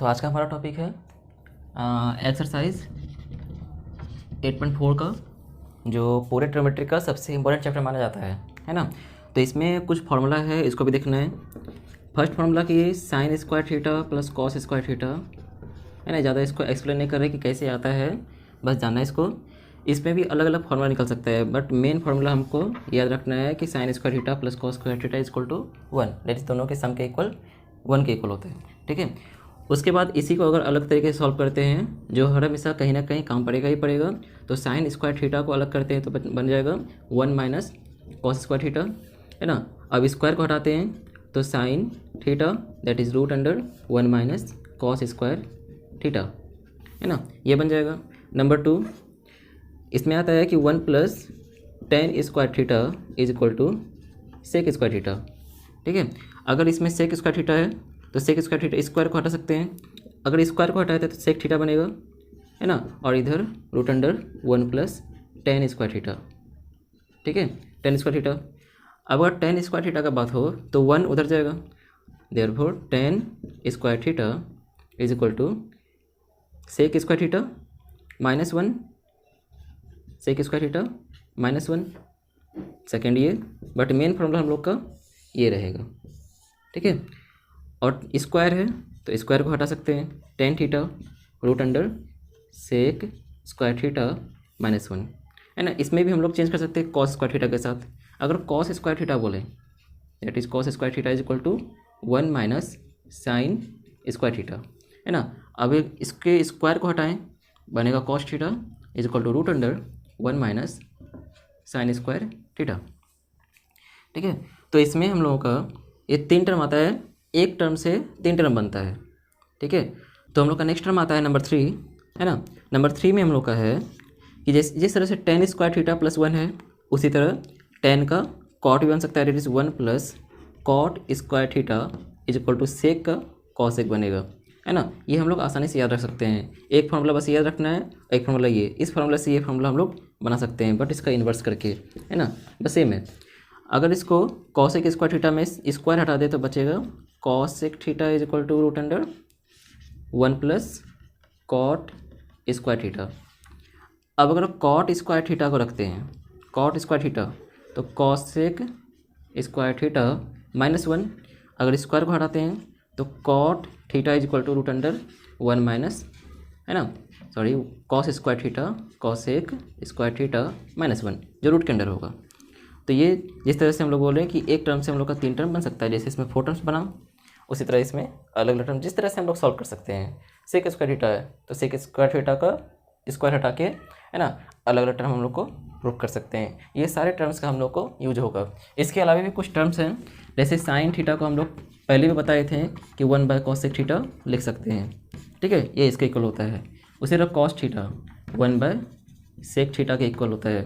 तो आज का हमारा टॉपिक है एक्सरसाइज 8.4 का, जो पूरे ट्रिग्नोमेट्री का सबसे इम्पोर्टेंट चैप्टर माना जाता है ना। तो इसमें कुछ फार्मूला है, इसको भी देखना है। फर्स्ट फार्मूला कि sine square theta plus cos square theta है ना। ज़्यादा इसको एक्सप्लेन नहीं कर रहे कि कैसे आता है, बस जानना है इसको। इसमें भी अलग अलग फार्मूला निकल सकता है, बट मेन फार्मूला हमको याद रखना है कि sine square theta plus cos square theta is equal to 1, that is दोनों के सम के इक्वल 1 के इक्वल होते हैं, ठीक है। उसके बाद इसी को अगर अलग तरीके से सॉल्व करते हैं, जो हर हमेशा कहीं ना कहीं काम पड़ेगा ही पड़ेगा, तो साइन स्क्वायर थीटा को अलग करते हैं तो बन जाएगा 1 माइनस कॉस स्क्वायर थीटा, है ना। अब स्क्वायर को हटाते हैं तो sine theta that is root under 1 minus cos square theta, है ना, ये बन जाएगा। नंबर 2, इसमें आता है कि 1 plus tan square theta is equal to sec square theta, ठीक है। अगर इसमें सेक स्क्वायर थीटा है तो सेक स्क्वायर थीटा स्क्वायर को हटा सकते हैं, अगर स्क्वायर को हटाते तो सेक थीटा बनेगा, है ना, और इधर root under 1 plus tan square theta, ठीक है, टेन स्क्वायर थीटा। अब अगर टेन स्क्वायर थीटा का बात हो तो 1 उधर जाएगा, therefore tan square theta is equal to sec square theta minus 1, sec square theta minus 1, second ये, बट मेन फॉर्मूला हम लोग का ये रहेगा, ठीक है। और स्क्वायर है तो स्क्वायर को हटा सकते हैं, tan theta root under sec square theta minus 1, है ना। इसमें भी हम लोग चेंज कर सकते हैं कॉस स्क्वायर थीटा के साथ। अगर कॉस स्क्वायर थीटा बोले that is cos square theta is equal to 1 minus sine square theta, है ना। अब इसके स्क्वायर को हटाएं, बनेगा cos theta is equal to root under 1 minus sine square theta, ठीक है। तो इसमें हम लोगों का ये 3 टर्म आता है, एक टर्म से 3 टर्म बनता है, ठीक है। तो हम लोग का नेक्स्ट टर्म आता है नंबर 3, है ना। नंबर 3 में हम लोग का है कि जिस तरह से टेन स्क्वायर थीटा प्लस 1 है, उसी तरह टेन का कॉट भी बन सकता है, that is 1 plus cot square theta is equal to sec का कॉस एक बनेगा, है ना। ये हम लोग आसानी से याद रख सकते हैं। एक फार्मूला बस याद रखना है, एक फार्मूला ये, इस फार्मूला से ये फार्मूला हम लोग बना सकते हैं, बट इसका इन्वर्स करके, है ना, बस सेम है। अगर इसको कॉसेक स्क्वायर थीटा में स्क्वायर हटा दे तो बचेगा cosec theta is equal to root under 1 plus cot square theta. अब अगर कॉट स्क्वायर थीटा को रखते हैं, कॉट स्क्वायर थीटा, तो कॉसेक स्क्वायर थीटा माइनस 1, अगर स्क्वायर को हटाते हैं तो cot theta is equal to root under 1 minus, है ना, sorry, cos square theta cosec square theta minus 1, जो रूट के अंडर होगा। तो ये जिस तरह से हम लोग बोल रहे हैं कि एक टर्म से हम लोग का 3 टर्म बन सकता है, जैसे इसमें 4 टर्म्स बना, उसी तरह इसमें अलग अलग टर्म जिस तरह से हम लोग सॉल्व कर सकते हैं। सेक स्क्वायर थीटा है तो सेक स्क्वायर थीटा का स्क्वायर हटा के, है ना, अलग अलग टर्म हम लोग को प्रूव कर सकते हैं। ये सारे टर्म्स का हम लोग को यूज होगा। इसके अलावा भी कुछ टर्म्स हैं, जैसे साइन थीटा को हम लोग पहले भी बताए थे कि 1 बाय कॉसेक थीटा लिख सकते हैं, ठीक है, ये इसके इक्वल होता है। उसी तरह cos theta 1 by sec theta के इक्वल होता है।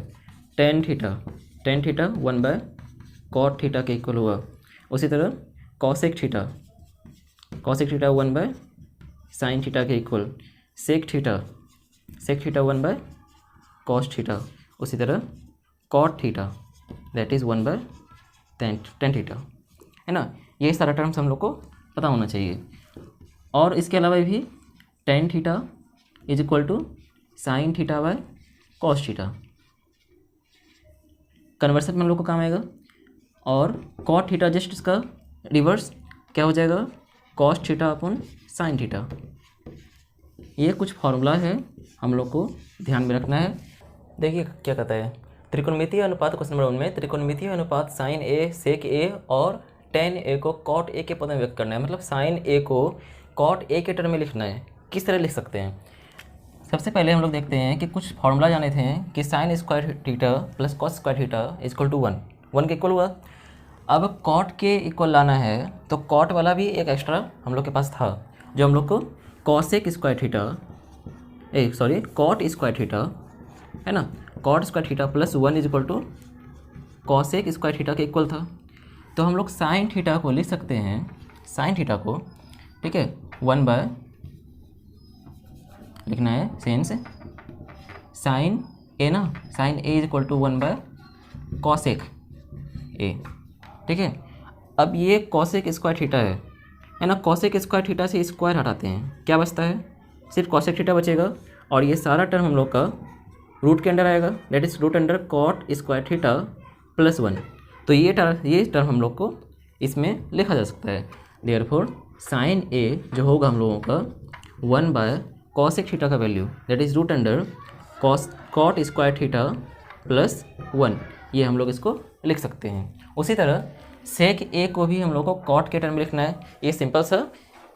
Tan theta 1 by cot theta के इक्वल हुआ। उसी तरह cosec theta 1 by sine theta के equal. Sec theta 1 by cos theta. उसी तरह cot theta that is 1 by tan theta, है ना। ये सारा टर्म्स हम लोग को पता होना चाहिए। और इसके अलावा भी tan theta is equal to sine theta by cos theta, conversion में हम लोग को काम आएगा। और कॉट थीटा जस्ट इसका रिवर्स क्या हो जाएगा, cos theta upon sine theta. ये कुछ फार्मूला है, हम लोग को ध्यान में रखना है। देखिए क्या कहता है, त्रिकोणमितीय अनुपात क्वेश्चन नंबर 1 में त्रिकोणमितीय अनुपात साइन ए सेक ए और टेन ए को कॉट ए के पद में व्यक्त करना है, मतलब साइन ए को कॉट ए के टर्म में लिखना है। किस तरह लिख सकते हैं, सबसे पहले हम लोग देखते हैं कि कुछ फार्मूला जाने थे कि sine square theta plus cos square theta is equal to 1 के इक्वल हुआ। अब कॉट के इक्वल लाना है तो कॉट वाला भी एक एक्स्ट्रा हम लोग के पास था, जो हम लोग को cosec square theta cot square theta, है ना, cot square theta plus 1 is equal to cosec square theta के इक्वल था। तो हम लोग साइन थीटा को लिख सकते हैं, साइन थीटा को, ठीक है, 1 बाय लिखना है सेंस साइन ए ना, sine A is equal to 1 by cosec A, ठीक है। अब ये कॉसेक स्क्वायर थीटा है, है ना। कॉसेक स्क्वायर थीटा से स्क्वायर हटाते हैं, क्या बचता है, सिर्फ कॉसेक थीटा बचेगा और ये सारा टर्म हम लोग का रूट के अंडर आएगा, that is root under cot square theta plus 1। तो ये टर्म हम लोग को इसमें लिखा जा सकता है। देयरफॉर साइन ए जो होगा हम लोगों का 1 बाय कॉसेक थीटा का value that is root under cot square theta plus 1, ये हम लोग इसको लिख सकते हैं। उसी तरह सेक ए को भी हम लोग को कॉट के टर्म में लिखना है। ये सिंपल सा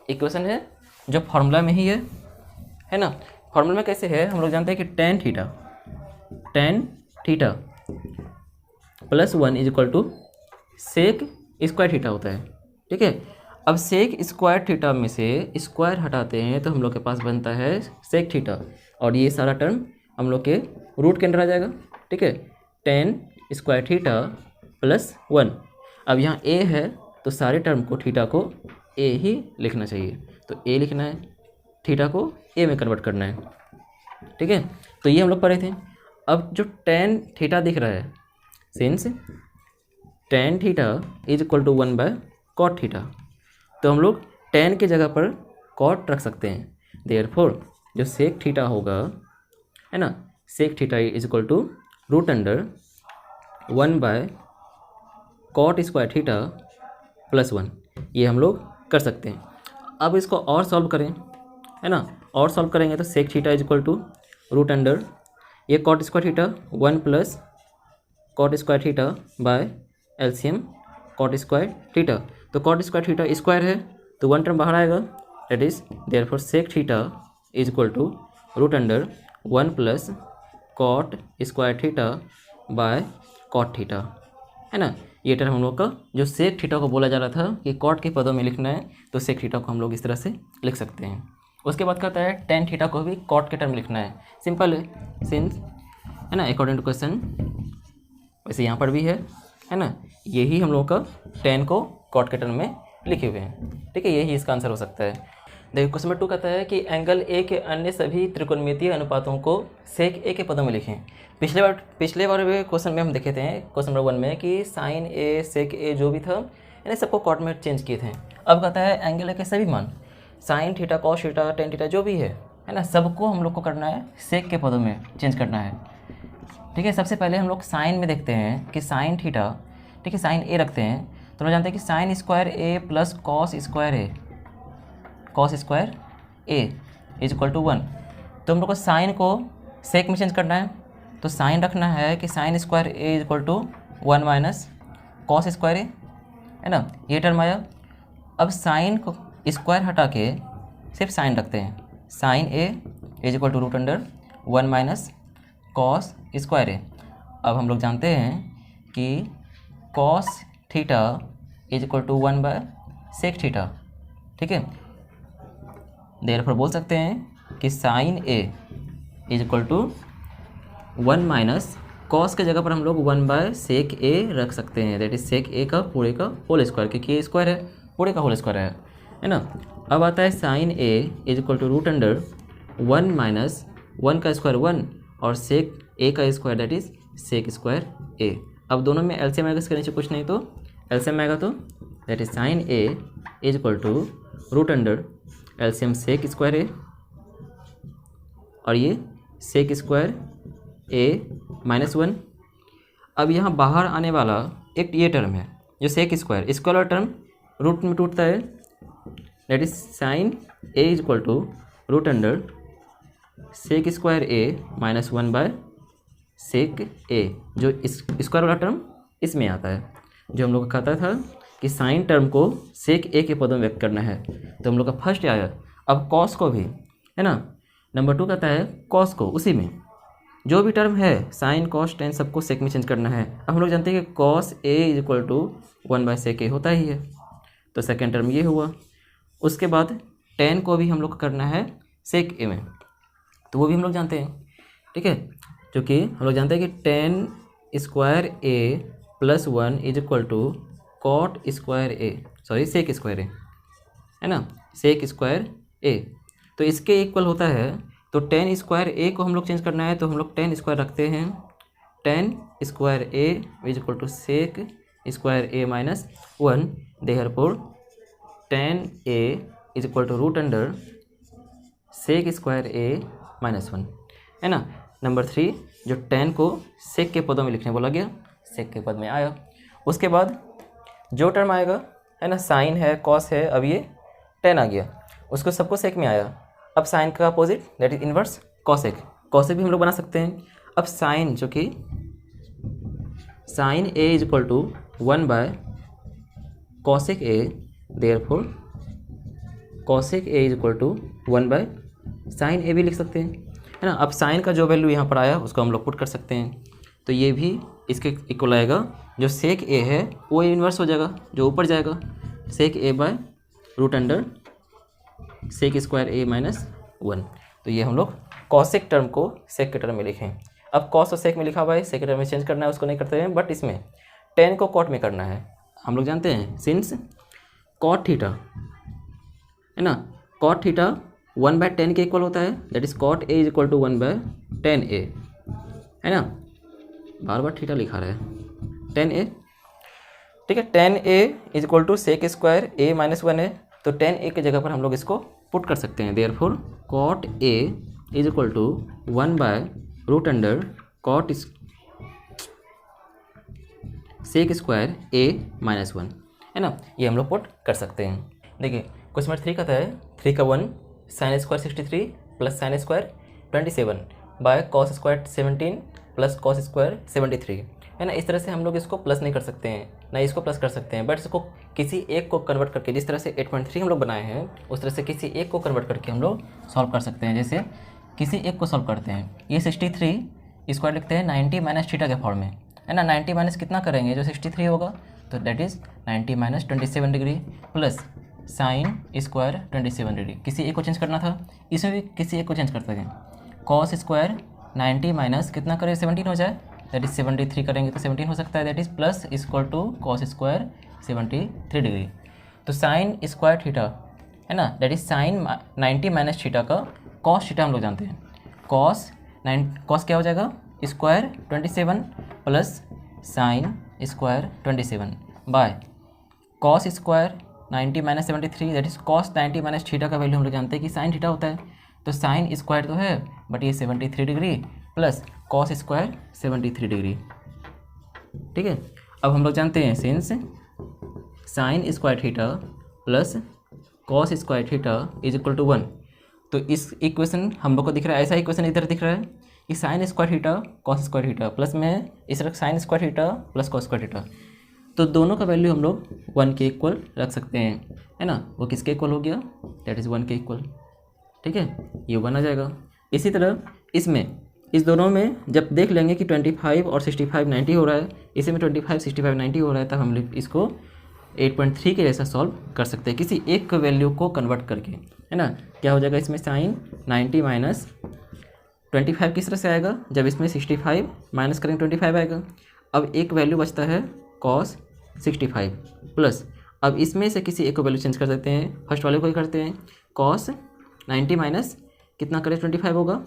इक्वेशन है जो फार्मूला में ही है ना। फार्मूला में कैसे है, हम लोग जानते हैं कि tan theta plus 1 is equal to sec square theta होता है, ठीक है। अब सेक स्क्वायर थीटा में से स्क्वायर हटाते हैं तो हम लोग के पास बनता है सेक थीटा और ये सारा टर्म हम लोग के रूट के अंदर आ जाएगा, ठीक है। Ten square theta plus 1। अब यहाँ ए है तो सारे टर्म को थीटा को ए ही लिखना चाहिए, तो ए लिखना है, थीटा को ए में कन्वर्ट करना है, ठीक है। तो ये हम लोग पढ़े थे। अब जो टेन थीटा दिख रहा है, since tan theta is equal to 1 by cot theta, तो हम लोग टेन की जगह पर कॉट रख सकते हैं। देयरफॉर जो सेक थीटा होगा, है ना, sec theta is equal to root under 1 by cot square theta plus 1, ये हम लोग कर सकते हैं। अब इसको और सॉल्व करें, है ना, और सॉल्व करेंगे तो sec theta is equal to root under ये cot square theta 1 plus cot square theta by LCM cot square theta. तो कॉट स्क्वायर थीटा स्क्वायर है तो 1 टर्म बाहर आएगा, that is therefore sec theta is equal to root under 1 plus cot square theta by cot theta, है ना। ये term हम लोग का जो सेक थीटा को बोला जा रहा था कि कॉट के पदों में लिखना है, तो सेक थीटा को हम लोग इस तरह से लिख सकते हैं। उसके बाद कहता है टेन थीटा को भी कॉट के टर्म लिखना है, सिंपल है, सिंस, है ना, अकॉर्डिंग टू क्वेश्चन, वैसे यहाँ पर भी है ना, यही हम लोग का टेन को कॉट के टर्म में लिखे हुए हैं, ठीक है। यही इसका आंसर हो सकता है। देखिए क्वेश्चन नंबर 2 कहता है कि एंगल ए के अन्य सभी त्रिकोणमितीय अनुपातों को सेक ए के पदों में लिखें। पिछले बार भी क्वेश्चन में हम देखे थे क्वेश्चन नंबर 1 में कि साइन ए सेक ए जो भी था यानी सबको कॉट में चेंज किए थे। अब कहता है एंगल ए के सभी मान sine theta cos theta tan theta जो भी है ना, सबको हम लोग को करना है सेक के पदों में चेंज करना है, ठीक है। सबसे पहले हम लोग साइन में देखते हैं कि साइन थीटा, ठीक है, साइन ए रखते हैं तो हम जानते हैं कि sine square A plus cos square A is equal to 1। तो हम लोग को साइन को सेक में चेंज करना है, तो साइन रखना है कि sine square A is equal to 1 minus cos square A, है ना, ये टर्म आया। अब साइन को स्क्वायर हटा के सिर्फ साइन रखते हैं, sine A is equal to root under 1 minus cos square A. अब हम लोग जानते हैं कि cos theta is equal to 1 by sec theta, ठीक है। देयरफॉर बोल सकते हैं कि sine A is equal to 1 minus cos के जगह पर हम लोग 1 बाय सेक ए रख सकते हैं, दैट इज सेक ए का पूरे का होल स्क्वायर, क्योंकि ये स्क्वायर है, पूरे का होल स्क्वायर है ना। अब आता है sine A is equal to root under 1 minus 1 का स्क्वायर 1 और सेक ए का square that is sec square A. अब दोनों में एलसीएम आएगा, इसके नीचे कुछ नहीं तो एलसीएम आएगा, तो that is sine A is equal to root under LCM sec square A और ये सेक स्क्वायर ए माइनस 1। अब यहाँ बाहर आने वाला एक ये टर्म है जो सेक स्क्वायर वाला टर्म रूट में टूटता है, that is sine A is equal to root under sec square A minus 1 by sec A, जो स्क्वायर वाला टर्म इसमें आता है, जो हम लोग का कहता था कि साइन टर्म को सेक ए के पदों में व्यक्त करना है, तो हम लोग का फर्स्ट आया। अब कॉस को भी, है ना, नंबर 2 कहता है कॉस को उसी में जो भी टर्म है साइन कॉस टेन सबको सेक में चेंज करना है। अब हम लोग जानते हैं कि cos A is equal to 1 by sec A होता ही है, तो सेकेंड टर्म ये हुआ। उसके बाद टेन को भी हम लोग को करना है सेक ए में, तो वो भी हम लोग जानते हैं, ठीक है, क्योंकि हम लोग जानते हैं कि tan square A plus 1 is equal to cot square A, sorry sec square A, है ना, सेक स्क्वायर ए, तो इसके इक्वल होता है। तो टेन स्क्वायर ए को हम लोग चेंज करना है, तो हम लोग टेन स्क्वायर रखते हैं, tan square A is equal to sec square A minus 1, therefore tan A is equal to root under sec square A -1, है ना। नंबर 3, जो टेन को सेक के पदों में लिखने बोला गया, सेक के पद में आया। उसके बाद जो टर्म आएगा, है ना, साइन है, कॉस है, अब ये टेन आ गया, उसको सबको सेक में आया। अब साइन का opposite that is inverse cosec, cosec भी हम लोग बना सकते हैं। अब साइन, जो कि sine A is equal to 1 by cosec A, therefore cosec A is equal to 1 by sine A भी लिख सकते हैं, है ना। अब साइन का जो वैल्यू यहाँ पर आया उसको हम लोग पुट कर सकते हैं, तो ये भी इसके इक्वल आएगा। जो सेक ए है वो इन्वर्स हो जाएगा, जो ऊपर जाएगा sec A by root under sec square A -1। तो ये हम लोग कॉसेक टर्म को सेक के टर्म में लिखें। अब कॉस और सेक में लिखा हुआ है, सेक के टर्म में चेंज करना है, उसको नहीं करते हैं, बट इसमें टेन को कॉट में करना है। हम लोग जानते हैं सिंस कॉट थीटा, है ना, कॉट थीटा 1/10 के इक्वल होता है, that is cot A is equal to 1/10a, है ना। बार बार थीटा लिखा रहा है, 10a, ठीक है। 10a is equal to sec square a -1 है, तो 10a की जगह पर हम लोग इसको पुट कर सकते हैं। Therefore cot a is equal to 1 by root under cot sec square a -1, है ना। ये हम लोग पुट कर सकते हैं। देखिए क्वेश्चन नंबर 3 कहता है 3 का 1 sine square 63 plus sine square 27 by cos square 17 plus cos square 73, है ना। इस तरह से हम लोग इसको प्लस नहीं कर सकते हैं, ना इसको प्लस कर सकते हैं, बट इसको किसी एक को कन्वर्ट करके, जिस तरह से 8.3 हम लोग बनाए हैं उस तरह से किसी एक को कन्वर्ट करके हम लोग सॉल्व कर सकते हैं। जैसे किसी एक को सॉल्व करते हैं, ये 63 स्क्वायर लिखते हैं 90 माइनस थीटा के फॉर्म में, है ना। 90 माइनस कितना करेंगे, जो 63 होगा, तो that is 90 minus 27 degree plus sine square 27 degree. किसी एक को चेंज करना था, इसमें भी किसी एक को चेंज करते हैं। कॉस स्क्वायर 90 माइनस कितना करें, 17 हो जाए, दैट इज 73 करेंगे तो 17 हो सकता है, that is plus equal to cos square 73 degree. तो साइन स्क्वायर थीटा, है ना, that is sine 90 minus theta का कॉस थीटा हम लोग जानते हैं। कॉस क्या हो जाएगा, square 27 plus sine square 27 by cos square 90 minus 73, that is cos 90 minus theta का वैल्यू हम लोग जानते हैं कि साइन थीटा होता है, तो साइन स्क्वायर तो है बट ये 73 degree plus cos square 73 degree, ठीक है। अब हम लोग जानते हैं since sine square theta plus cos square theta is equal to 1, तो इस इक्वेशन हम लोग को दिख रहा है, ऐसा इक्वेशन इधर दिख रहा है कि sine square theta cos square theta plus में इस तरह sign square theta plus cos square theta, तो दोनों का वैल्यू हम लोग 1 के इक्वल रख सकते हैं, है ना। वो किसके इक्वल हो गया, दैट इज़ 1 के इक्वल, ठीक है, ये 1 आ जाएगा। इसी तरह इसमें इस दोनों में जब देख लेंगे कि 25 और 65 90 हो रहा है, इसी में 25 65 90 हो रहा है, तब हम लोग इसको 8.3 के जैसा सॉल्व कर सकते हैं किसी एक वैल्यू को कन्वर्ट करके, है ना। क्या हो जाएगा इसमें, साइन 90 माइनस 25 किस तरह से आएगा, जब इसमें 65 माइनस करेंगे 25 आएगा। अब एक वैल्यू बचता है कॉस 65 प्लस, अब इसमें से किसी एक को वैल्यू चेंज कर देते हैं, फर्स्ट वाले को ही करते हैं, कॉस 90 माइनस कितना करें 25 होगा,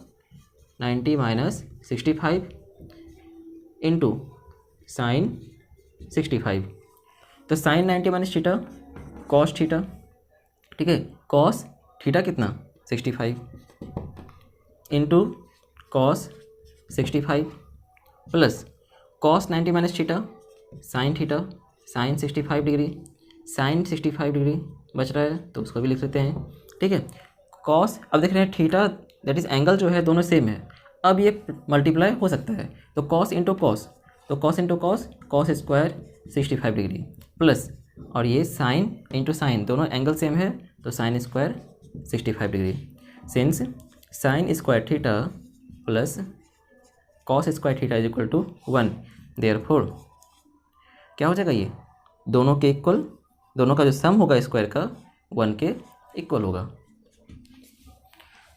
90 माइनस 65 इंटू साइन 65, तो sine 90 minus theta cos theta, ठीक है, कॉस थीटा कितना 65 into cos 65 plus cos 90 minus theta sine theta sine 65 degree, sine 65 degree बच रहा है तो उसको भी लिख लेते हैं, ठीक है। कॉस, अब देख रहे हैं थीटा दैट इज़ एंगल जो है दोनों सेम है, अब ये मल्टीप्लाई हो सकता है, तो कॉस इंटू कॉस, तो cos into cos, cos square 65 degree plus, और ये साइन इंटू साइन, दोनों एंगल सेम है, तो sine square 65 degree. Since sine square theta plus cos square theta is equal to 1, therefore क्या हो जाएगा, ये दोनों के इक्वल, दोनों का जो सम होगा स्क्वायर का 1 के इक्वल होगा।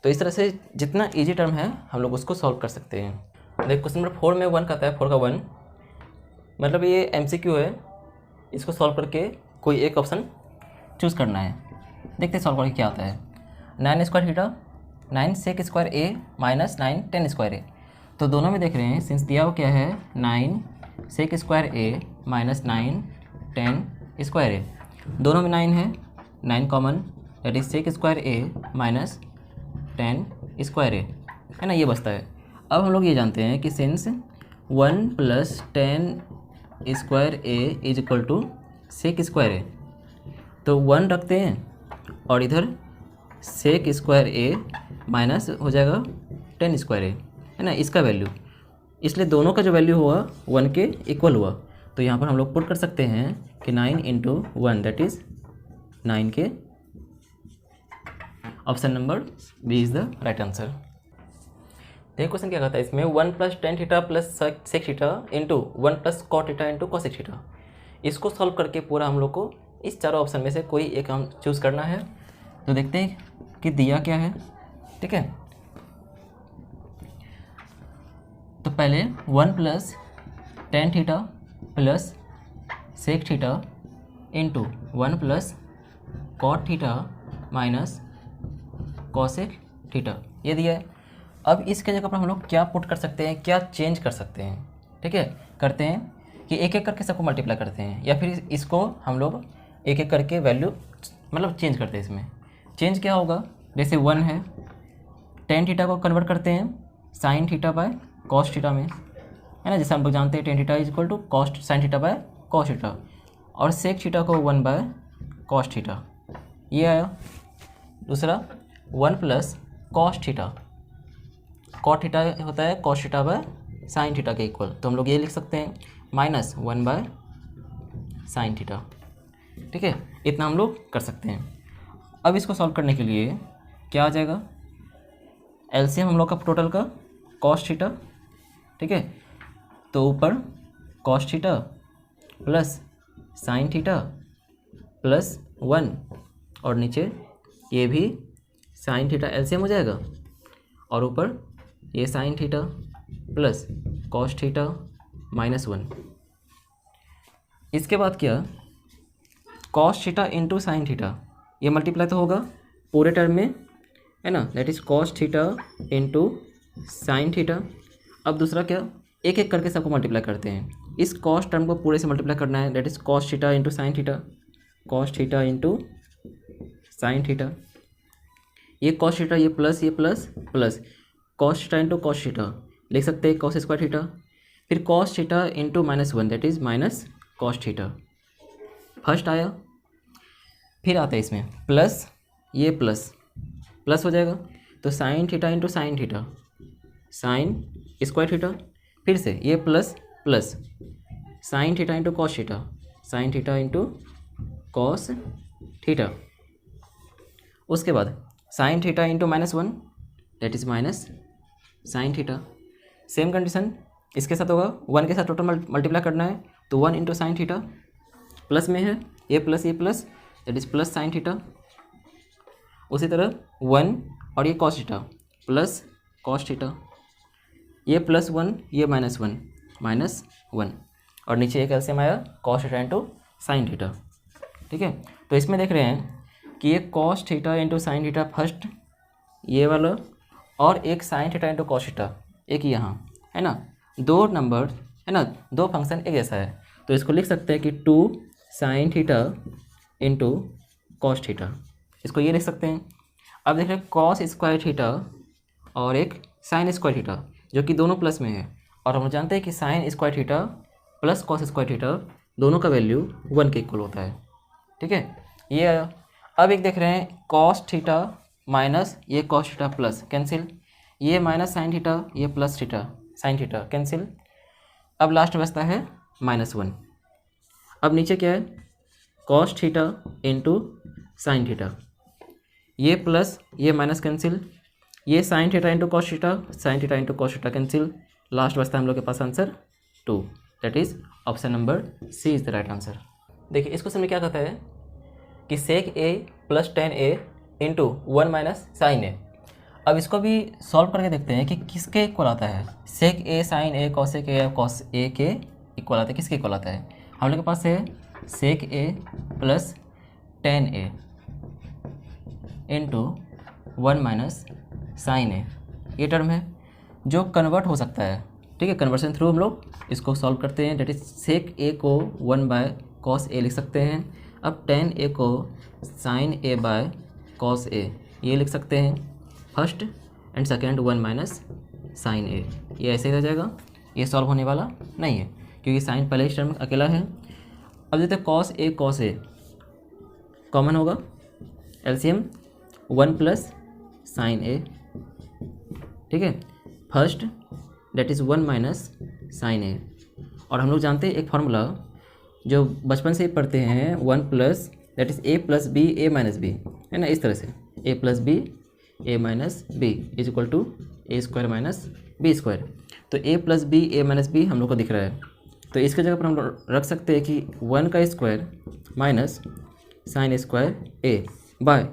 तो इस तरह से जितना इजी टर्म है हम लोग उसको सॉल्व कर सकते हैं। देख क्वेश्चन नंबर 4 में 1 कहता है, 4 का 1 मतलब ये MCQ है, इसको सॉल्व करके कोई एक ऑप्शन चूज़ करना है। देखते हैं सॉल्व करके क्या आता है। 9 square theta 9 sec square A minus 9 10 square A, तो दोनों में देख रहे हैं सिंस दिया हुआ क्या है 9 sec square A minus 9 10 square A, दोनों में 9 है, 9 common, that is sec square A minus 10 square A, है ना, ये बचता है। अब हम लोग ये जानते हैं कि since 1 plus 10 square A is equal to sec square A, तो 1 रखते हैं और इधर सेक स्क्वायर ए माइनस हो जाएगा 10 स्क्वायर ए, है ना, इसका वैल्यू, इसलिए दोनों का जो वैल्यू हुआ 1 के इक्वल हुआ। तो यहाँ पर हम लोग पुट कर सकते हैं कि 9 इंटू 1 दैट इज़ 9 के। Option number B is the right answer. देखिए क्वेश्चन क्या कहता है इसमें, 1 plus tan theta plus sec theta into 1 plus cot theta into cosec theta. इसको सॉल्व करके पूरा हम लोग को इस चारों ऑप्शन में से कोई एक हम चूज़ करना है। तो देखते हैं कि दिया क्या है, ठीक है। तो पहले 1 plus tan theta plus sec theta into 1 plus cot theta minus cosec theta, ये दिया है। अब इसके जगह पर हम लोग क्या पुट कर सकते हैं, क्या चेंज कर सकते हैं, ठीक है। करते हैं कि एक एक करके सबको मल्टीप्लाई करते हैं, या फिर इसको हम लोग एक एक करके वैल्यू मतलब चेंज करते हैं। इसमें चेंज क्या होगा, जैसे 1 है, टेन थीटा को कन्वर्ट करते हैं sine theta by cos theta में, है ना, जैसे हम लोग जानते हैं tan theta is equal to cost sine theta by cos theta, और सेक थीटा को 1 बाय कॉस थीटा, ये आया। दूसरा 1 plus cos theta, cot theta होता है cos theta by sine theta के इक्वल, तो हम लोग ये लिख सकते हैं माइनस 1 बाय साइन थीटा, ठीक है। इतना हम लोग कर सकते हैं। अब इसको सॉल्व करने के लिए क्या आ जाएगा, एलसीएम हम लोग का टोटल का कॉस थीटा, ठीक है। तो ऊपर cos theta plus sine theta plus 1, और नीचे ये भी साइन थीटा एलसीएम हो जाएगा, और ऊपर ये sine theta plus cos theta minus 1। इसके बाद क्या, cos theta into sine theta, ये मल्टीप्लाई तो होगा पूरे टर्म में, है ना, that is cos theta into sine theta. अब दूसरा क्या, एक एक करके सबको मल्टीप्लाई करते हैं। इस कॉस टर्म को पूरे से मल्टीप्लाई करना है, that is cos theta into sine theta, cos theta into sine theta. ये कॉस थीटा, ये plus plus cos theta into cos theta लिख सकते हैं कॉस स्क्वायर थीटा, फिर cos theta into minus 1 that is minus cos theta. First आया, फिर आता है इसमें प्लस, ये प्लस हो जाएगा, तो sine theta into sine theta, sine square theta, फिर से ये plus sign theta into cos theta, sine theta into cos theta. उसके बाद sign theta into minus 1 that is minus sine theta. Same condition इसके साथ होगा, 1 के साथ टोटल मल्टीप्लाई करना है, तो 1 इंटू साइन थीटा, प्लस में है ये plus that is plus sine theta. उसी तरह 1 और ये cos theta plus cos theta, ये प्लस 1 ये माइनस 1 और नीचे एक एलसीएम आया cos theta into sine theta, ठीक है। तो इसमें देख रहे हैं कि ये cos theta into sine theta first, ये वाला, और एक sign theta into cos theta, एक यहाँ, है ना, दो नंबर, है ना, दो फंक्शन एक जैसा है, तो इसको लिख सकते हैं कि 2 sign theta into cos theta, इसको ये लिख सकते हैं। अब देख रहे हैं कॉस स्क्वायर थीटा और एक साइन स्क्वायर थीटा, जो कि दोनों प्लस में है, और हम जानते हैं कि sine square theta plus cos square theta दोनों का वैल्यू 1 के इक्वल होता है, ठीक है, ये आया। अब एक देख रहे हैं कॉस थीटा माइनस ये कॉस थीटा प्लस कैंसिल, ये माइनस साइन थीटा ये plus theta sine theta cancel. अब लास्ट बचता है -1। अब नीचे क्या है, cos theta into sine theta, ये प्लस ये माइनस कैंसिल, ये sine theta into cos theta, sine theta into cos theta cancel. Last बचता है हम लोग के पास answer 2, that is option number C is the right answer. देखिए इस क्वेश्चन में क्या कहता है कि सेक ए प्लस टेन ए इंटू 1 माइनस साइन ए। अब इसको भी सॉल्व करके देखते हैं कि किसके इक्वल आता है, sec A sine A cosec A cos A के इक्वल आता है, किसके इक्वल आता है। हम लोग के पास है sec A plus ten A into 1 minus sine A, ये टर्म है जो कन्वर्ट हो सकता है, ठीक है। कन्वर्सन थ्रू हम लोग इसको सॉल्व करते हैं, डेट इज सेक ए को 1 बाय कॉस ए लिख सकते हैं, अब tan a को sin a by cos a ये लिख सकते हैं first and second 1 minus sine A, ये ऐसे ही रह जाएगा, ये सॉल्व होने वाला नहीं है क्योंकि साइन पहले ही टर्म अकेला है। अब देखते हैं cos a कॉमन होगा, एलसीएम 1 प्लस साइन ए, ठीक है, first that is 1 minus sine A. और हम लोग जानते हैं एक फार्मूला जो बचपन से ही पढ़ते हैं, 1 plus that is a plus B A minus B, है ना, इस तरह से a plus B A minus B is equal to A square minus B square. तो a plus B A minus B हम लोग को दिख रहा है, तो इसके जगह पर हम लोग रख सकते हैं कि 1 का square minus sine square A by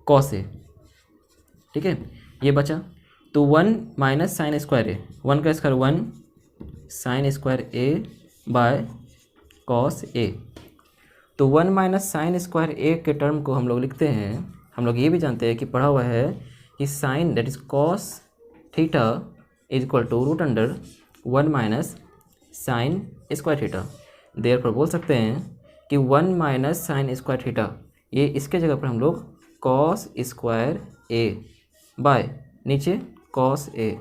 cos A, ठीक है, ये बचा। तो 1 माइनस साइन स्क्वायर ए, 1 का square 1 sine square A by cos A. तो 1 माइनस साइन स्क्वायर ए के टर्म को हम लोग लिखते हैं, हम लोग ये भी जानते हैं कि पढ़ा हुआ है कि sine that is cos theta is equal to root under 1 minus sine square theta. Therefore बोल सकते हैं कि 1 माइनस साइन स्क्वायर थीटा, ये इसके जगह पर हम लोग कॉस स्क्वायर ए बाय नीचे कॉस ए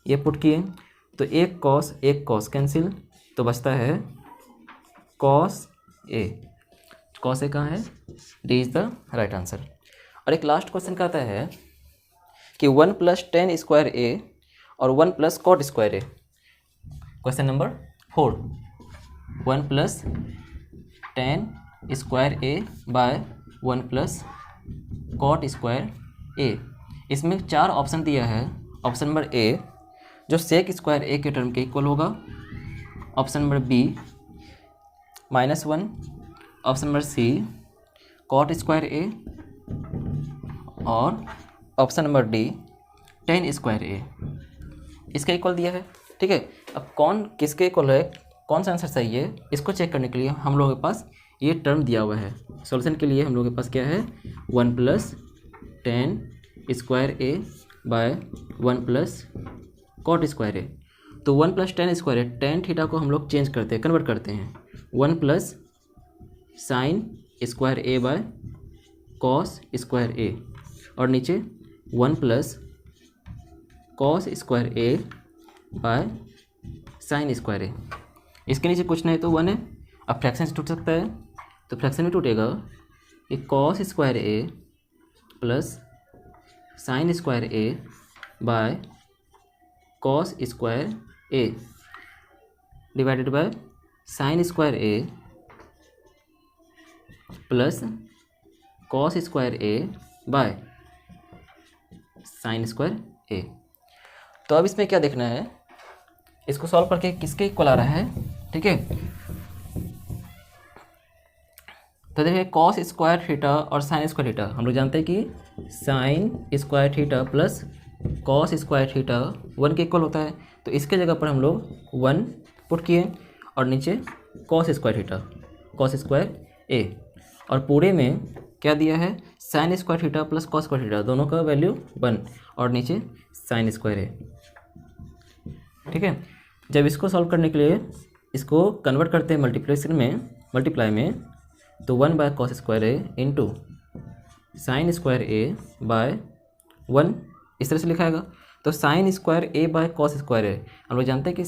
ये पुट किए, तो एक कॉस कैंसिल, तो बचता है कॉस ए। कॉस ए कहाँ है, D is the right answer. और एक लास्ट क्वेश्चन कहता है कि 1 प्लस टेन स्क्वायर ए और 1 plus cot square A. Question number 4, 1 plus tan square A by 1 plus cot square A. इसमें 4 ऑप्शन दिया है। ऑप्शन नंबर ए जो सेक स्क्वायर ए के टर्म के इक्वल होगा, option number B -1, option number C cot square A, और option number D tan square A इसका equal दिया है, ठीक है। अब कौन किसके इक्वल है, कौन सा आंसर सही है, इसको चेक करने के लिए हम लोगों के पास ये टर्म दिया हुआ है। सॉल्यूशन के लिए हम लोगों के पास क्या है, 1 plus tan square A by 1 plus cot square A. तो 1 प्लस टेन स्क्वायर ए, टेन थीटा को हम लोग चेंज करते हैं, कन्वर्ट करते हैं 1 plus sine square A by cos square A, और नीचे 1 plus cos square A by sine square A. इसके नीचे कुछ नहीं तो 1 है। अब फ्रैक्शन से टूट सकता है, तो फ्रैक्शन में टूटेगा कि cos square A plus sine square A by cos square A divided by sine square A plus cos square A by sine square A. तो अब इसमें क्या देखना है, इसको सॉल्व करके किसके इक्वल आ रहा है, ठीक है। तो देखिए कॉस स्क्वायर थीटा और साइन स्क्वायर थीटा, हम लोग जानते हैं कि sine square theta plus cos square theta 1 के इक्वल होता है। तो इसके जगह पर हम लोग 1 पुट किए और नीचे cos square theta, cos square A, और पूरे में क्या दिया है, sine square theta plus cos square theta, दोनों का वैल्यू 1 और नीचे साइन स्क्वायर ए, ठीक है। जब इसको सॉल्व करने के लिए इसको कन्वर्ट करते हैं मल्टीप्लाई में, तो 1 by cos square A into sine square A by 1 इस तरह से लिखाएगा। तो sine square A by cos square A, हम लोग जानते हैं कि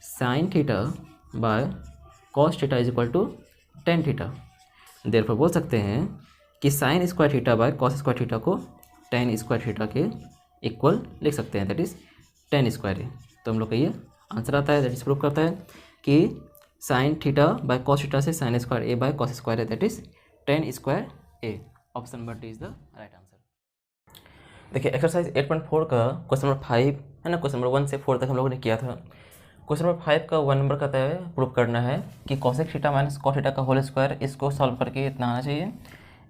sine theta by cos theta is equal to tan theta. Therefore बोल सकते हैं कि sine square theta by cos square theta को टेन स्क्वायर थीटा के इक्वल लिख सकते हैं, that is tan square A. तो हम लोग का ये आंसर आता है, दैट इज प्रूव करता है कि sine theta by cos theta से sine square A by cos square A, that is tan square A. Option number D is the right answer. देखिए एक्सरसाइज 8.4 का क्वेश्चन नंबर 5 है ना, क्वेश्चन नंबर 1 से 4 तक हम लोगों ने किया था। क्वेश्चन नंबर 5 का 1 नंबर कहता है प्रूव करना है कि cosec theta minus cot theta का होल स्क्वायर, इसको सॉल्व करके इतना आना चाहिए।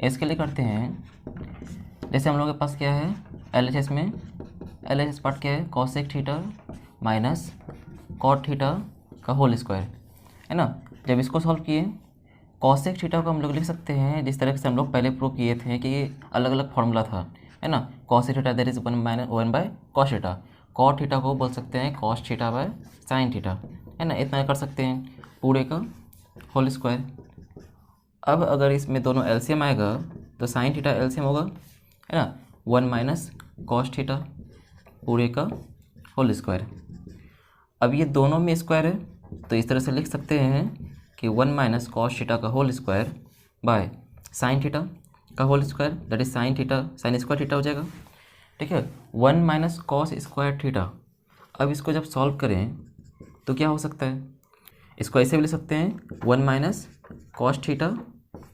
इसके लिए करते हैं, जैसे हम लोगों के पास क्या है LHS में, LHS पार्ट क्या है, cosec theta minus cot theta का होल स्क्वायर, है ना। जब इसको सॉल्व किए, कॉसेक थीटा को हम लोग लिख सकते हैं जिस तरह से हम लोग पहले प्रूव किए थे कि अलग अलग फॉर्मूला था, है ना। Cosec theta that is 1 by cos theta, cot theta को बोल सकते हैं cos theta by sine theta, है ना। इतना कर सकते हैं पूरे का होल स्क्वायर। अब अगर इसमें दोनों एलसीएम आएगा तो साइन थीटा एलसीएम होगा, है ना, 1 माइनस कॉस थीटा पूरे का होल स्क्वायर। अब ये दोनों में स्क्वायर है तो इस तरह से लिख सकते हैं कि 1 माइनस कॉस थीटा का whole square by sine theta का whole square, that is sine theta sine square theta हो जाएगा। ठीक है, 1 माइनस कॉस स्क्वायर थीटा। अब इसको जब सॉल्व करें तो क्या हो सकता है, इसको ऐसे भी लिख सकते हैं 1 minus cos theta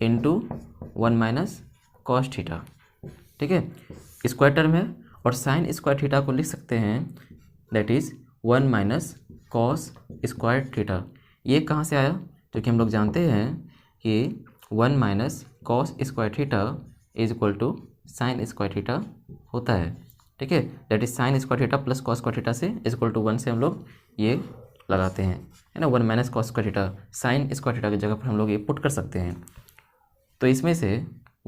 into 1 minus cos theta. ठीक है, स्क्वायर टर्म है, और साइन स्क्वायर थीटा को लिख सकते हैं that is 1 minus cos square theta. ये कहाँ से आया, क्योंकि हम लोग जानते हैं कि 1 minus cos square theta is equal to sine square theta होता है। ठीक है, that is sine square theta plus cos square theta से इज इक्वल टू 1 से हम लोग ये लगाते हैं, है ना। 1 minus cos square theta sine square theta की जगह पर हम लोग ये पुट कर सकते हैं। तो इसमें से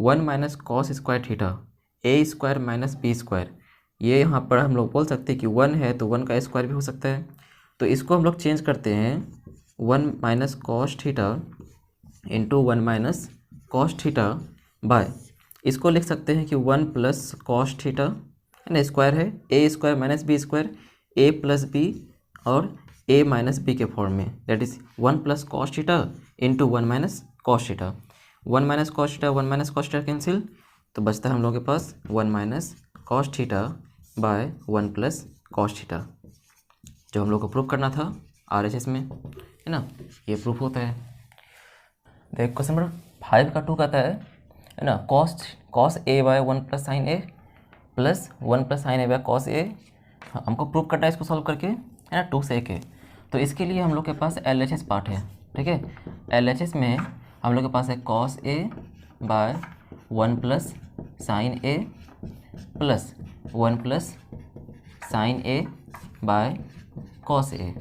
1 माइनस कॉस स्क्वायर थीटा ए स्क्वायर माइनस बी स्क्वायर, ये यहाँ पर हम लोग बोल सकते हैं कि 1 है तो 1 का स्क्वायर भी हो सकता है। तो इसको हम लोग चेंज करते हैं 1 minus cos theta into 1 minus cos theta bye, इसको लिख सकते हैं कि 1 प्लस कॉस थीटा, है ना, स्क्वायर है A square minus B square, A plus B और ए माइनस बी के फॉर्म में, that is 1 plus cos theta into 1 minus cos theta. 1 minus cos theta 1 minus cos theta cancel, तो बचता है हम लोगों के पास 1 minus cos theta by 1 plus cos theta, जो हम लोग को प्रूफ करना था RHS में, है ना, ये प्रूफ होता है। देख क्वेश्चन नंबर 5 का 2 कहता है ना, cos A by 1 plus sine A plus 1 plus sine A by cos A, हमको प्रूफ करना है इसको सॉल्व करके, है ना, 2 से के। तो इसके लिए हम लोग के पास LHS पार्ट है। ठीक है, LHS में हम लोग के पास है cos A by 1 plus sine A plus 1 plus sine A by cos A,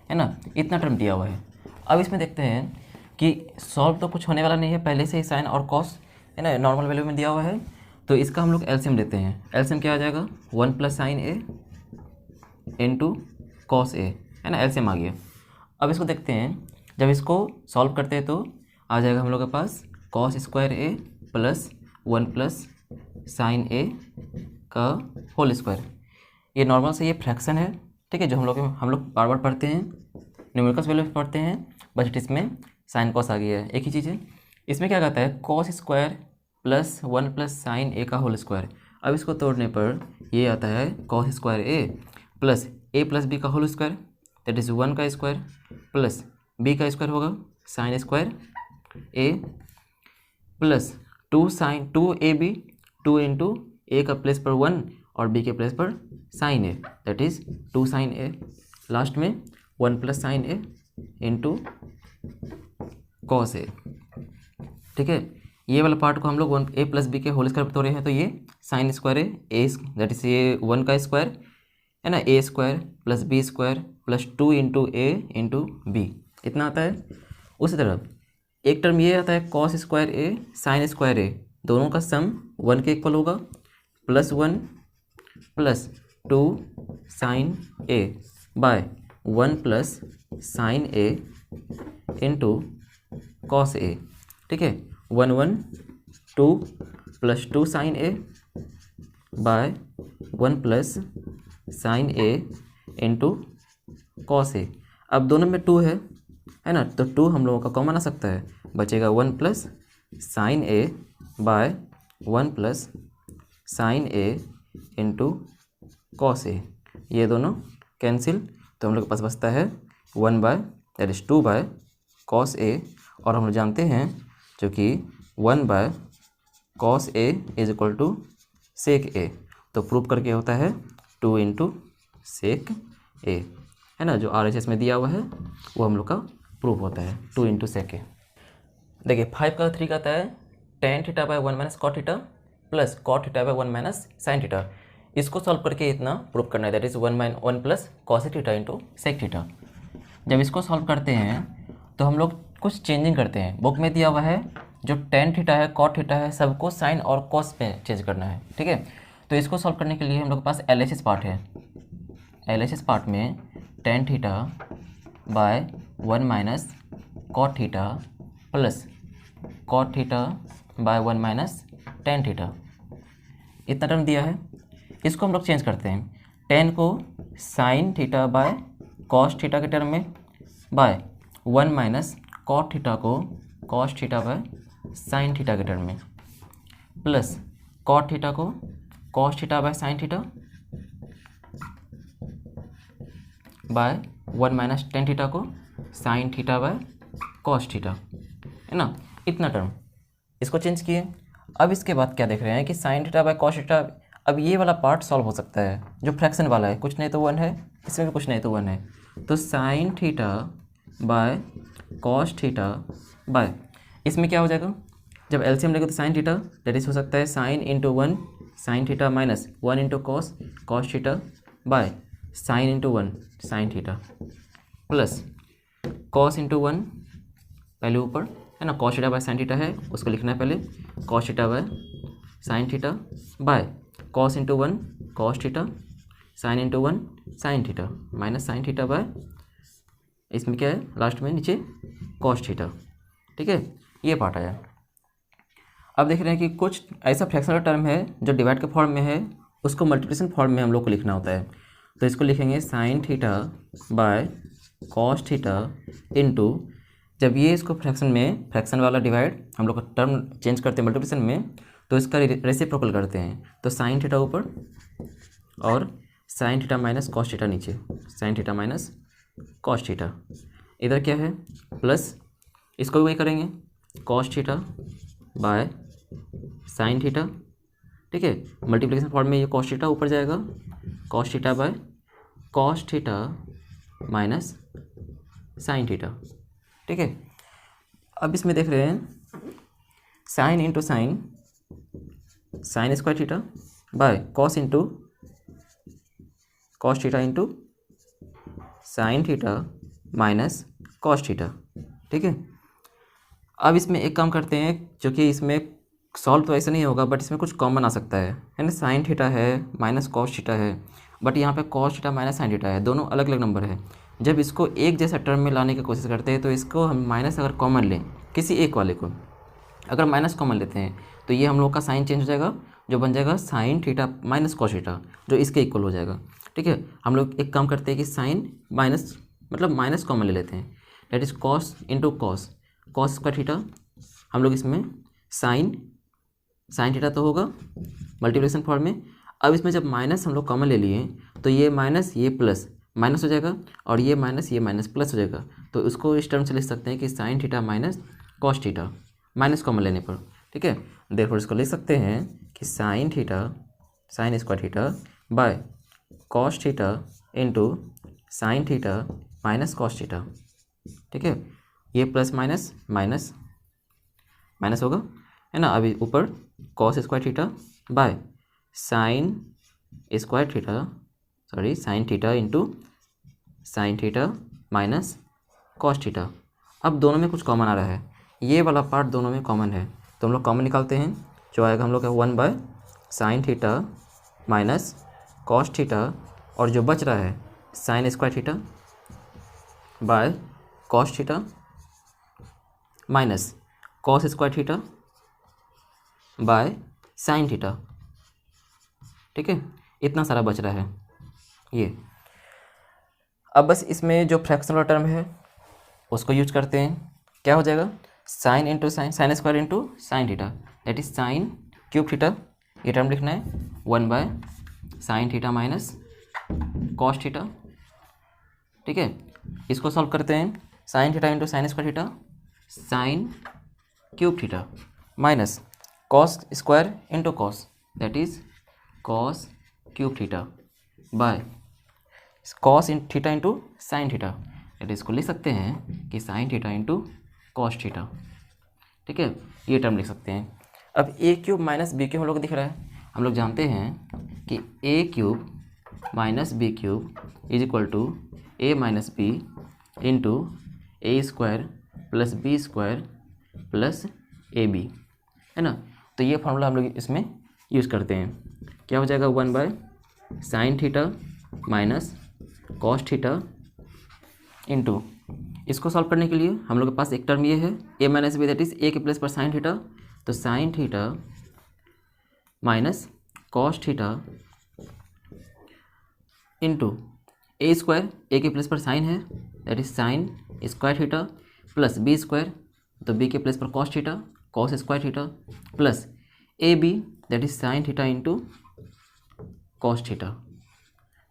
है ना, इतना टर्म दिया हुआ है। अब इसमें देखते हैं कि सॉल्व तो कुछ होने वाला नहीं है, पहले से ही साइन और कॉस, है ना, नॉर्मल वैल्यू में दिया हुआ है। तो इसका हम लोग एलसीएम लेते हैं। एलसीएम क्या आ जाएगा, 1 plus sine A into cos A, है ना, एलसीएम आ गया। अब इसको देखते हैं, जब इसको सॉल्व करते हैं तो आ जाएगा हम लोग के पास cos square A plus 1 plus sine A का होल स्क्वायर। ये नॉर्मल से ये फ्रैक्शन है, ठीक है, जो हम लोग बार बार पढ़ते हैं, न्यूमेरिकल्स वैल्यू पढ़ते हैं, बट इसमें साइन कॉस आ गया है, एक ही चीज़ है। इसमें क्या कहता है, cos square plus 1 plus sine A का होल स्क्वायर। अब इसको तोड़ने पर ये आता है cos square A plus B का होल स्क्वायर, दैट इज़ 1 का स्क्वायर प्लस बी का स्क्वायर होगा sine square A plus 2 A B, 2 into A का प्लेस पर 1 और बी के प्लेस पर sine A, that is 2 sine A, last में 1 plus sine A into cos A. ठीक है, ये वाला पार्ट को हम लोग 1 ए प्लस बी के होल स्क्वायर पर तोड़े हैं, तो ये साइन स्क्वायर है ए, दैट इज़ ये 1 का स्क्वायर, है ना, A square plus B square plus 2 into A into B, इतना आता है। उसी तरह एक टर्म ये आता है cos square A sign square A, दोनों का सम 1 के इक्वल होगा, plus 1 plus 2 sine A by 1 plus sine A into cos A. ठीक है, 1 1 2 plus 2 sine A by 1 plus sine A into cos ए। अब दोनों में 2 है ना, तो 2 हम लोगों का कॉमन आ सकता है, बचेगा 1 plus sine A by 1 plus sine A into cos A, ये दोनों कैंसिल, तो हम लोग के पास बचता है 1 by that is 2 by cos A, और हम लोग जानते हैं जो कि 1 by cos A is equal to sec A, तो प्रूफ करके होता है 2 इंटू सेक ए, है ना, जो RHS में दिया हुआ है वो हम लोग का प्रूफ होता है 2 इंटू सेक ए। देखिए 5 का 3 का आता है tan theta by 1 minus cot theta plus cot theta by 1 minus sine theta. इसको सॉल्व करके इतना प्रूफ करना है, that is 1 plus cos theta into sec theta. जब इसको सॉल्व करते हैं तो हम लोग कुछ चेंजिंग करते हैं, बुक में दिया हुआ है जो टेन थीटा है कॉट थीटा है सबको साइन और कॉस में चेंज करना है। ठीक है, तो इसको सॉल्व करने के लिए हम लोग के पास LHS पार्ट है। LHS पार्ट में tan theta by 1 minus cot theta plus cot theta by 1 minus tan theta, इतना टर्म दिया है। इसको हम लोग चेंज करते हैं, टेन को sine theta by cos theta के टर्म में, बाय 1 माइनस कॉट थीटा को cos theta by sine theta के टर्म में, प्लस कॉट थीटा को cos theta by sine theta by 1 minus tan theta को sine theta by cos theta, है ना, इतना टर्म। इसको चेंज किए। अब इसके बाद क्या देख रहे हैं कि sine theta by cos theta, अब ये वाला पार्ट सॉल्व हो सकता है जो फ्रैक्शन वाला है, कुछ नहीं तो 1 है, इसमें भी कुछ नहीं तो 1 है, तो sine theta by cos theta bye, इसमें क्या हो जाएगा, जब एलसीएम लेंगे तो साइन थीटा दैट इज हो सकता है sine into 1 sign theta minus 1 into cos cos theta by sine into 1 sine theta plus cos into 1 पहले ऊपर, है ना, cos theta by sine theta है, उसको लिखना है पहले cos theta by sine theta by cos into 1 cos theta sine into 1 sign theta minus sine theta bye, इसमें क्या है लास्ट में नीचे कॉस थीटा। ठीक है, ये पार्ट आया। अब देख रहे हैं कि कुछ ऐसा फ्रैक्शनल टर्म है जो डिवाइड के फॉर्म में है, उसको मल्टीप्लिकेशन फॉर्म में हम लोग को लिखना होता है, तो इसको लिखेंगे sign theta by cos theta into, जब ये इसको फ्रैक्शन में, फ्रैक्शन वाला डिवाइड हम लोग टर्म चेंज करते हैं मल्टीप्लिकेशन में, तो इसका रेसिप्रोकल करते हैं, तो साइन थीटा ऊपर और sine theta minus cos theta नीचे, sine theta minus cos theta, इधर क्या है प्लस, इसको भी वही करेंगे cos theta by sine theta. ठीक है, मल्टीप्लिकेशन फॉर्म में ये कॉस थीटा ऊपर जाएगा, cos theta by cos theta minus sine theta. ठीक है, अब इसमें देख रहे हैं sign into sign, sign square theta by cos into cos theta into sine theta minus cos theta. ठीक है, अब इसमें एक काम करते हैं, जो कि इसमें सॉल्व तो ऐसे नहीं होगा बट इसमें कुछ कॉमन आ सकता है ना, साइन थीटा है माइनस कॉस थीटा है, बट यहाँ पे cos theta minus sine theta है, दोनों अलग अलग नंबर है। जब इसको एक जैसा टर्म में लाने की कोशिश करते हैं तो इसको हम माइनस अगर कॉमन लें किसी एक वाले को, अगर माइनस कॉमन लेते हैं तो ये हम लोग का साइन चेंज हो जाएगा, जो बन जाएगा sign theta minus cos theta, जो इसके इक्वल हो जाएगा। ठीक है, हम लोग एक काम करते हैं कि साइन माइनस मतलब माइनस कॉमन ले लेते हैं, that is cos into cos, cos square theta, हम लोग इसमें साइन थीटा तो होगा मल्टीप्लिकेशन फॉर्म में। अब इसमें जब माइनस हम लोग कॉमन ले लिए तो ये माइनस ये प्लस माइनस हो जाएगा, और ये माइनस प्लस हो जाएगा, तो उसको इस टर्म से लिख सकते हैं कि sine theta minus cos theta, minus common लेने पर। ठीक है, देयरफॉर इसको लिख सकते हैं कि sine theta sine square theta by cos theta into sine theta minus cos theta. ठीक है, ये प्लस माइनस माइनस माइनस होगा, है ना, अभी ऊपर cos square theta by sine square theta, sorry sine theta into sine theta minus cos theta. अब दोनों में कुछ कॉमन आ रहा है, ये वाला पार्ट दोनों में कॉमन है, तो हम लोग कॉमन निकालते हैं, जो आएगा हम लोग का 1 by sine theta minus cos theta, और जो बच रहा है sine square theta by cos theta minus cos square theta by sine theta. ठीक है, इतना सारा बच रहा है ये। अब बस इसमें जो फ्रैक्शनल टर्म है उसको यूज करते हैं, क्या हो जाएगा sign into sign, sine square into sine theta, that is sine cube theta, ये टर्म लिखना है 1 by sine theta minus cos theta. ठीक है, इसको सॉल्व करते हैं, sine theta into sine square theta sine cube theta minus cos square into cos, that is cos cube theta by cos theta into sine theta, that इसको लिख सकते हैं कि sine theta into cos theta. ठीक है, ये term लिख सकते हैं। अब ए क्यूब माइनस बी क्यूब हम लोग को दिख रहा है, हम लोग जानते हैं कि A cube minus B cube is equal to A minus B into A square plus B square plus A B, है ना, तो ये फार्मूला हम लोग इसमें यूज़ करते हैं। क्या हो जाएगा 1 by sine theta minus cos theta into इसको सॉल्व करने के लिए हम लोग के पास एक टर्म ये है a minus B that is a के प्लेस पर साइन थीटा, तो sine theta minus cos theta into A square, A के प्लेस पर साइन है that is sine square theta, plus B square, तो बी के प्लेस पर cos theta, cos square theta, plus A B that is sine theta into cos theta,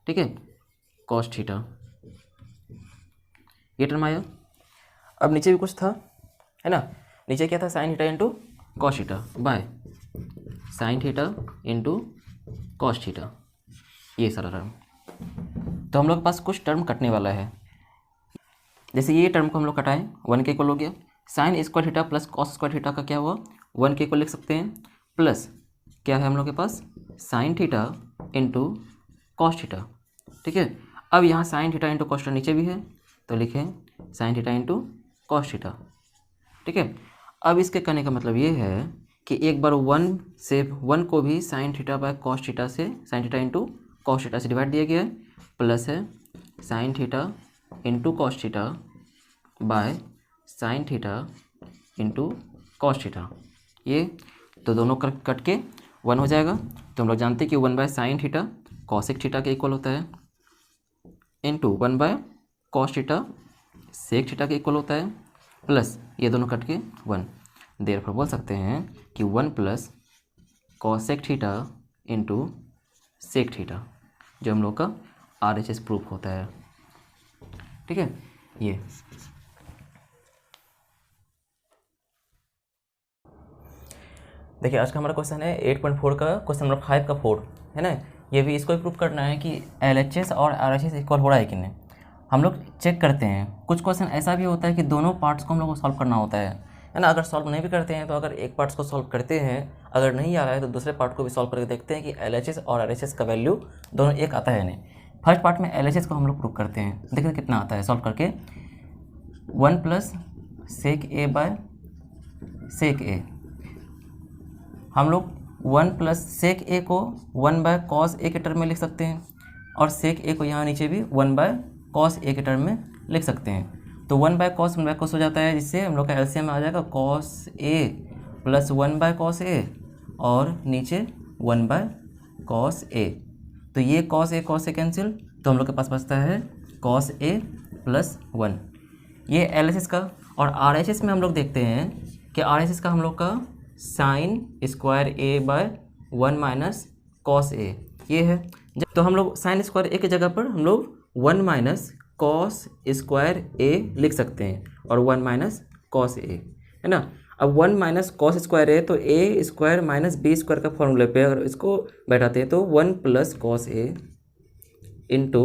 ठीक है, cos theta, ये term आया। अब नीचे भी कुछ था, है ना, नीचे क्या था, sign theta into cos theta by sine theta into cos theta, ये सारा टर्म। तो हम लोग के पास कुछ टर्म कटने वाला है। जैसे ये टर्म को हम लोग कटाएं, 1 के इक्वल हो गया, sign square theta plus cos square theta का क्या हुआ, 1 के इक्वल लिख सकते हैं, प्लस क्या है हम लोग के पास, sine theta into cos theta, ठीक है। अब यहाँ sine theta into cos theta नीचे भी है, तो लिखें sine theta into cos theta, ठीक है। अब इसके कहने का मतलब ये है कि एक बार 1 से 1 को भी sine theta by cos theta से, sine theta into cos theta से डिवाइड दिया गया है, प्लस है sine theta into cos theta by sine theta into cos theta, ये तो दोनों कट के 1 हो जाएगा। तो हम लोग जानते हैं कि 1 by sine theta cosec theta के इक्वल होता है, into 1 by cos theta sec theta के इक्वल होता है, प्लस ये दोनों कट के 1, देयरफॉर बोल सकते हैं कि 1 plus cosec theta into sec theta, जो हम लोग का RHS प्रूफ होता है, ठीक है। ये देखिए आज का हमारा क्वेश्चन है 8.4 का क्वेश्चन नंबर 5 का 4, है ना। ये भी इसको प्रूफ करना है कि LHS और RHS इक्वल हो रहा है कि नहीं। हम लोग चेक करते हैं, कुछ क्वेश्चन ऐसा भी होता है कि दोनों पार्ट्स को हम लोग को सॉल्व करना होता है ना। अगर सॉल्व नहीं भी करते हैं तो अगर एक पार्ट्स को सॉल्व करते हैं, अगर नहीं आ रहा है तो दूसरे पार्ट को भी सॉल्व करके देखते हैं कि LHS और RHS का वैल्यू दोनों एक आता है नहीं। फर्स्ट पार्ट में LHS को हम लोग प्रूफ करते हैं, देखते कितना आता है सॉल्व करके। 1 plus sec A bye sec ए, हम लोग 1 प्लस सेक ए को 1 बाय कॉस ए के टर्म में लिख सकते हैं, और सेक ए को यहाँ नीचे भी 1 बाय कॉस ए के टर्म में लिख सकते हैं। तो 1 बाय कॉस हो जाता है, जिससे हम लोग का एलसीएम आ जाएगा cos A plus 1 by cos A, और नीचे 1 बाय कॉस ए। तो ये कॉस ए कैंसिल, तो हम लोग के पास बचता है कॉस ए प्लस 1। ये LHS का। और RHS में हम लोग देखते हैं कि RHS का हम लोग का sign square A by 1 minus cos A, ये है। तो हम लोग साइन स्क्वायर ए की जगह पर हम लोग 1 माइनस कॉस स्क्वायर ए लिख सकते हैं, और 1 माइनस कॉस ए, है ना। अब 1 माइनस कॉस स्क्वायर ए, तो ए स्क्वायर माइनस बी स्क्वायर का फॉर्मूले पे अगर इसको बैठाते हैं तो 1 plus cos A into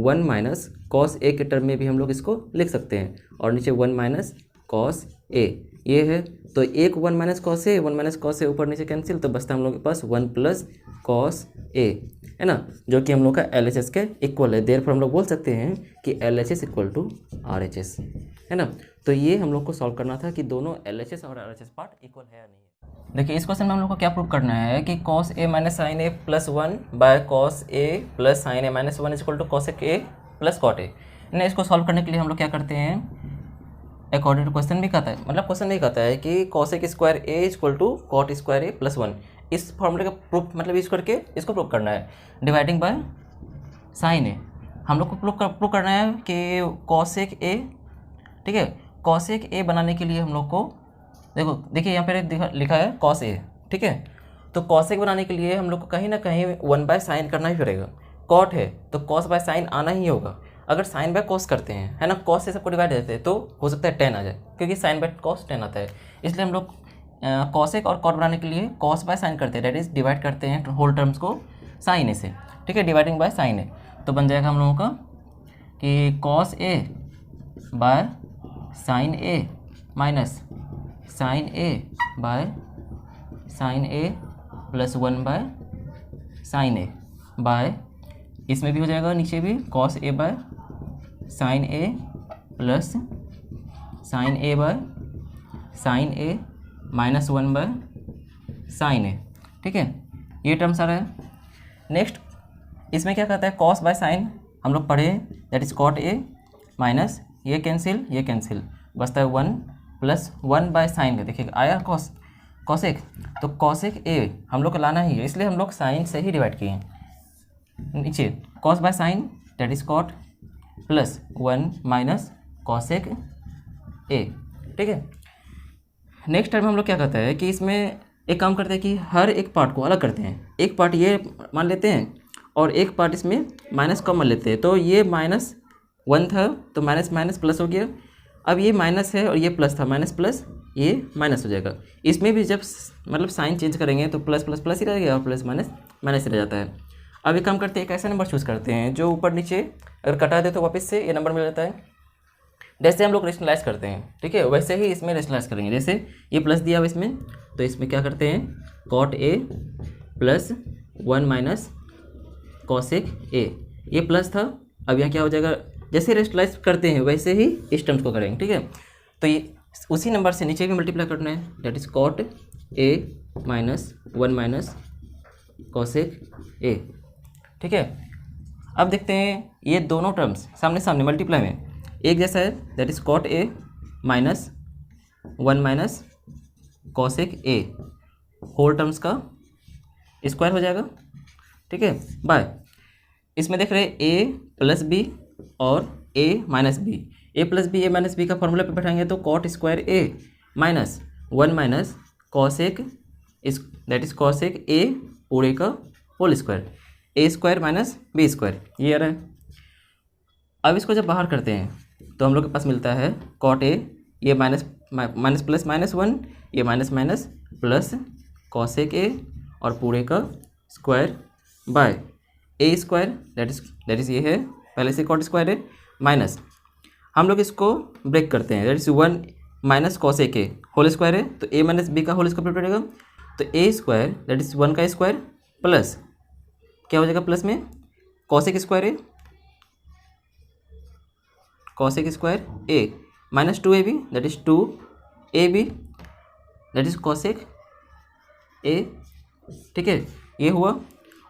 1 minus cos A के टर्म में भी हम लोग इसको लिख सकते हैं, और नीचे 1 माइनस कॉस ए, ये है। तो एक 1 minus cos A, 1 minus cos ए ऊपर नीचे कैंसिल, तो बचता है हम लोग के पास 1 प्लस कॉस ए, है ना, जो कि हम लोग का LHS के इक्वल है। देयरफॉर हम लोग बोल सकते हैं कि LHS इक्वल टू RHS, है ना। तो ये हम लोग को सॉल्व करना था कि दोनों LHS और RHS पार्ट इक्वल है या नहीं। देखिए इस क्वेश्चन में हम लोग को क्या प्रूव करना है कि cos A minus sine A plus 1 by cos A plus sine A minus 1 equal to cosec A plus cot A. इसको सॉल्व करने के लिए हम लोग क्या करते हैं, अकॉर्डिंग टू क्वेश्चन भी कहता है, मतलब क्वेश्चन नहीं कहता है कि cosec square A equal to cot square A plus 1, इस फॉर्मूले का प्रूफ मतलब यूज करके इसको प्रूव करना है, डिवाइडिंग बाय साइन ए। हम लोग को प्रूव करना है कि कॉसेक ए, ठीक है, कॉसेक ए बनाने के लिए हम लोग को देखिए यहाँ पे लिखा है कॉस ए, ठीक है। तो कॉसेक बनाने के लिए हम लोग को कहीं ना कहीं 1 बाय साइन करना ही पड़ेगा। कॉट है तो कॉस बाय साइन आना ही होगा। अगर साइन बाय कॉस करते हैं, है ना, कॉस से सबको डिवाइड देते हैं तो हो सकता है 10 आ जाए, क्योंकि साइन बाय कॉस 10 आता है। इसलिए हम लोग कॉसेक और कॉट बनाने के लिए कॉस बाय साइन करते हैं, डेट इज डिवाइड करते हैं होल टर्म्स को साइन ए से, ठीक है, डिवाइडिंग बाय साइन ए। तो बन जाएगा हम लोगों का कि cos A by sine A minus sine A by sine A plus 1 by sine A by, इसमें भी हो जाएगा नीचे भी cos A by sine A plus sine A by sine A minus 1 by sine A, ठीक है, ये term सारा है। नेक्स्ट इसमें क्या कहता है, कॉस बाय साइन हम लोग पढ़े that is cot A minus ये कैंसिल, बचता है 1 प्लस 1 बाय साइन का, देखिए आया कॉसेक, तो कॉसेक ए हम लोग को लाना ही है, इसलिए हम लोग साइन से ही डिवाइड किए हैं। नीचे cos by sine that is cot plus 1 minus cosec A, ठीक है। नेक्स्ट टाइम हम लोग क्या करते हैं कि इसमें एक काम करते हैं कि हर एक पार्ट को अलग करते हैं, एक पार्ट ये मान लेते हैं और एक पार्ट इसमें माइनस कॉमन लेते हैं। तो ये -1 था तो माइनस माइनस प्लस हो गया, अब ये माइनस है और ये प्लस था, माइनस प्लस ये माइनस हो जाएगा। इसमें भी जब मतलब साइन चेंज करेंगे तो प्लस प्लस प्लस ही रहेगा और प्लस माइनस माइनस ही रह जाता है। अब एक काम करते हैं, एक ऐसा नंबर चूज़ करते हैं जो ऊपर नीचे अगर कटा दे तो वापस से ये नंबर मिल जाता है। जैसे हम लोग रेशनलाइज करते हैं, ठीक है, वैसे ही इसमें रेशनलाइज करेंगे। जैसे ये प्लस दिया हुआ इसमें, तो इसमें क्या करते हैं, cot A plus 1 minus cosec A, ये प्लस था, अब यहाँ क्या हो जाएगा, जैसे रेशनलाइज करते हैं वैसे ही इस टर्म्स को करेंगे, ठीक है। तो ये उसी नंबर से नीचे भी मल्टीप्लाई करना है, that is cot A minus 1 minus cosec A, ठीक है। अब देखते हैं ये दोनों टर्म्स सामने सामने मल्टीप्लाई में एक जैसा है, that is cot A minus 1 minus cosec A, whole terms का स्क्वायर हो जाएगा, ठीक है, बाय इसमें देख रहे हैं ए प्लस बी और A minus B, A plus B A minus B का फॉर्मूला पे बैठाएंगे तो cot square A minus 1 minus cosec that is cosec A पूरे का whole square, A square minus B square, ये आ रहा है। अब इसको जब बाहर करते हैं तो हम लोग के पास मिलता है कॉट ए, ये माइनस माइनस प्लस -1, ये माइनस माइनस प्लस कॉसेक ए और पूरे का square by A square that is ये है पहले से कॉट स्क्वायर है, माइनस हम लोग इसको ब्रेक करते हैं, that is 1 minus cosec A whole square है, तो ए माइनस बी का होल स्क्वायर पड़ेगा, तो ए स्क्वायर दैट इज 1 का स्क्वायर प्लस क्या हो जाएगा, प्लस में cosec square A, cosec square A minus 2ab that is 2ab that is cosec A, ठीक है, ये हुआ।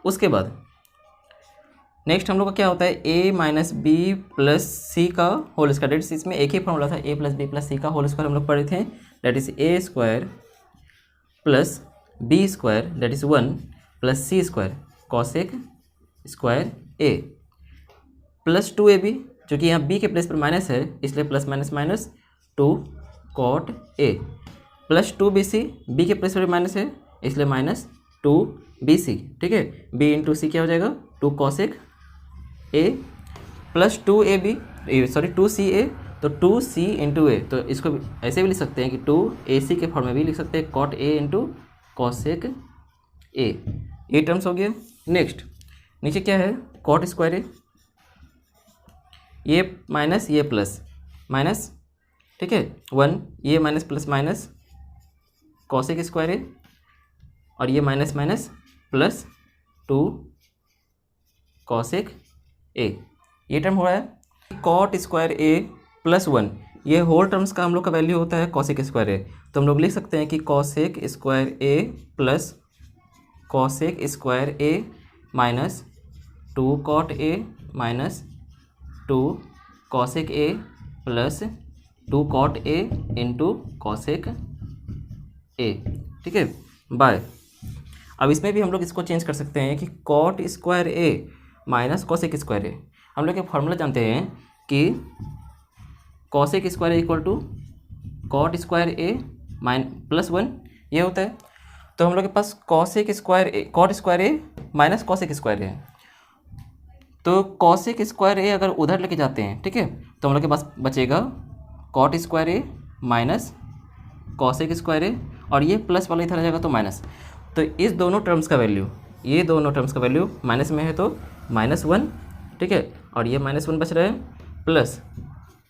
उसके बाद नेक्स्ट हम लोग का क्या होता है, a minus B plus C का होल स्क्वायर, दैट इज इसमें एक ही फॉर्मूला था, a plus B plus C का होल स्क्वायर हम लोग पढ़े थे, that is A square plus B square that is 1 plus C square cosec square A plus 2ab, जो कि यहाँ b के प्लेस पर माइनस है इसलिए plus minus minus 2 cot A plus 2bc, b के प्लेस पर माइनस है इसलिए माइनस 2bc, ठीक है, b इंटू सी क्या हो जाएगा 2 कॉसेक ए प्लस 2ca, तो 2c इंटू ए, तो इसको ऐसे भी लिख सकते हैं कि 2ac के फॉर्म में भी लिख सकते हैं cot A into cosec A, ये टर्म्स हो गया। नेक्स्ट नीचे क्या है, कॉट स्क्वायर ए, ये माइनस ये प्लस माइनस, ठीक है, 1 ये minus plus minus cosec square A और ये minus minus plus 2 cosec A, ये टर्म हो रहा है। कॉट स्क्वायर ए प्लस 1, ये होल टर्म्स का हम लोग का वैल्यू होता है कॉसेक स्क्वायर ए, तो हम लोग लिख सकते हैं कि cosec square A plus cosec square A minus 2 cot A minus 2 cosec A plus 2 cot A into cosec A, ठीक है, बाय। अब इसमें भी हम लोग इसको चेंज कर सकते हैं कि cot square A minus cosec square A, हम लोग एक फॉर्मूला जानते हैं कि cosec square A equal to cot square A plus 1 ये होता है, तो हम लोग के पास cosec square A cot square A minus cosec square A, तो कॉसेक स्क्वायर ए अगर उधर लेके जाते हैं, ठीक है, तो हम लोग के पास बचेगा cot square A minus cosec square A और ये प्लस वाला इधर आ जाएगा तो माइनस, तो इस दोनों टर्म्स का वैल्यू, ये दोनों टर्म्स का वैल्यू माइनस में है तो -1, ठीक है, और ये -1 बच रहा है प्लस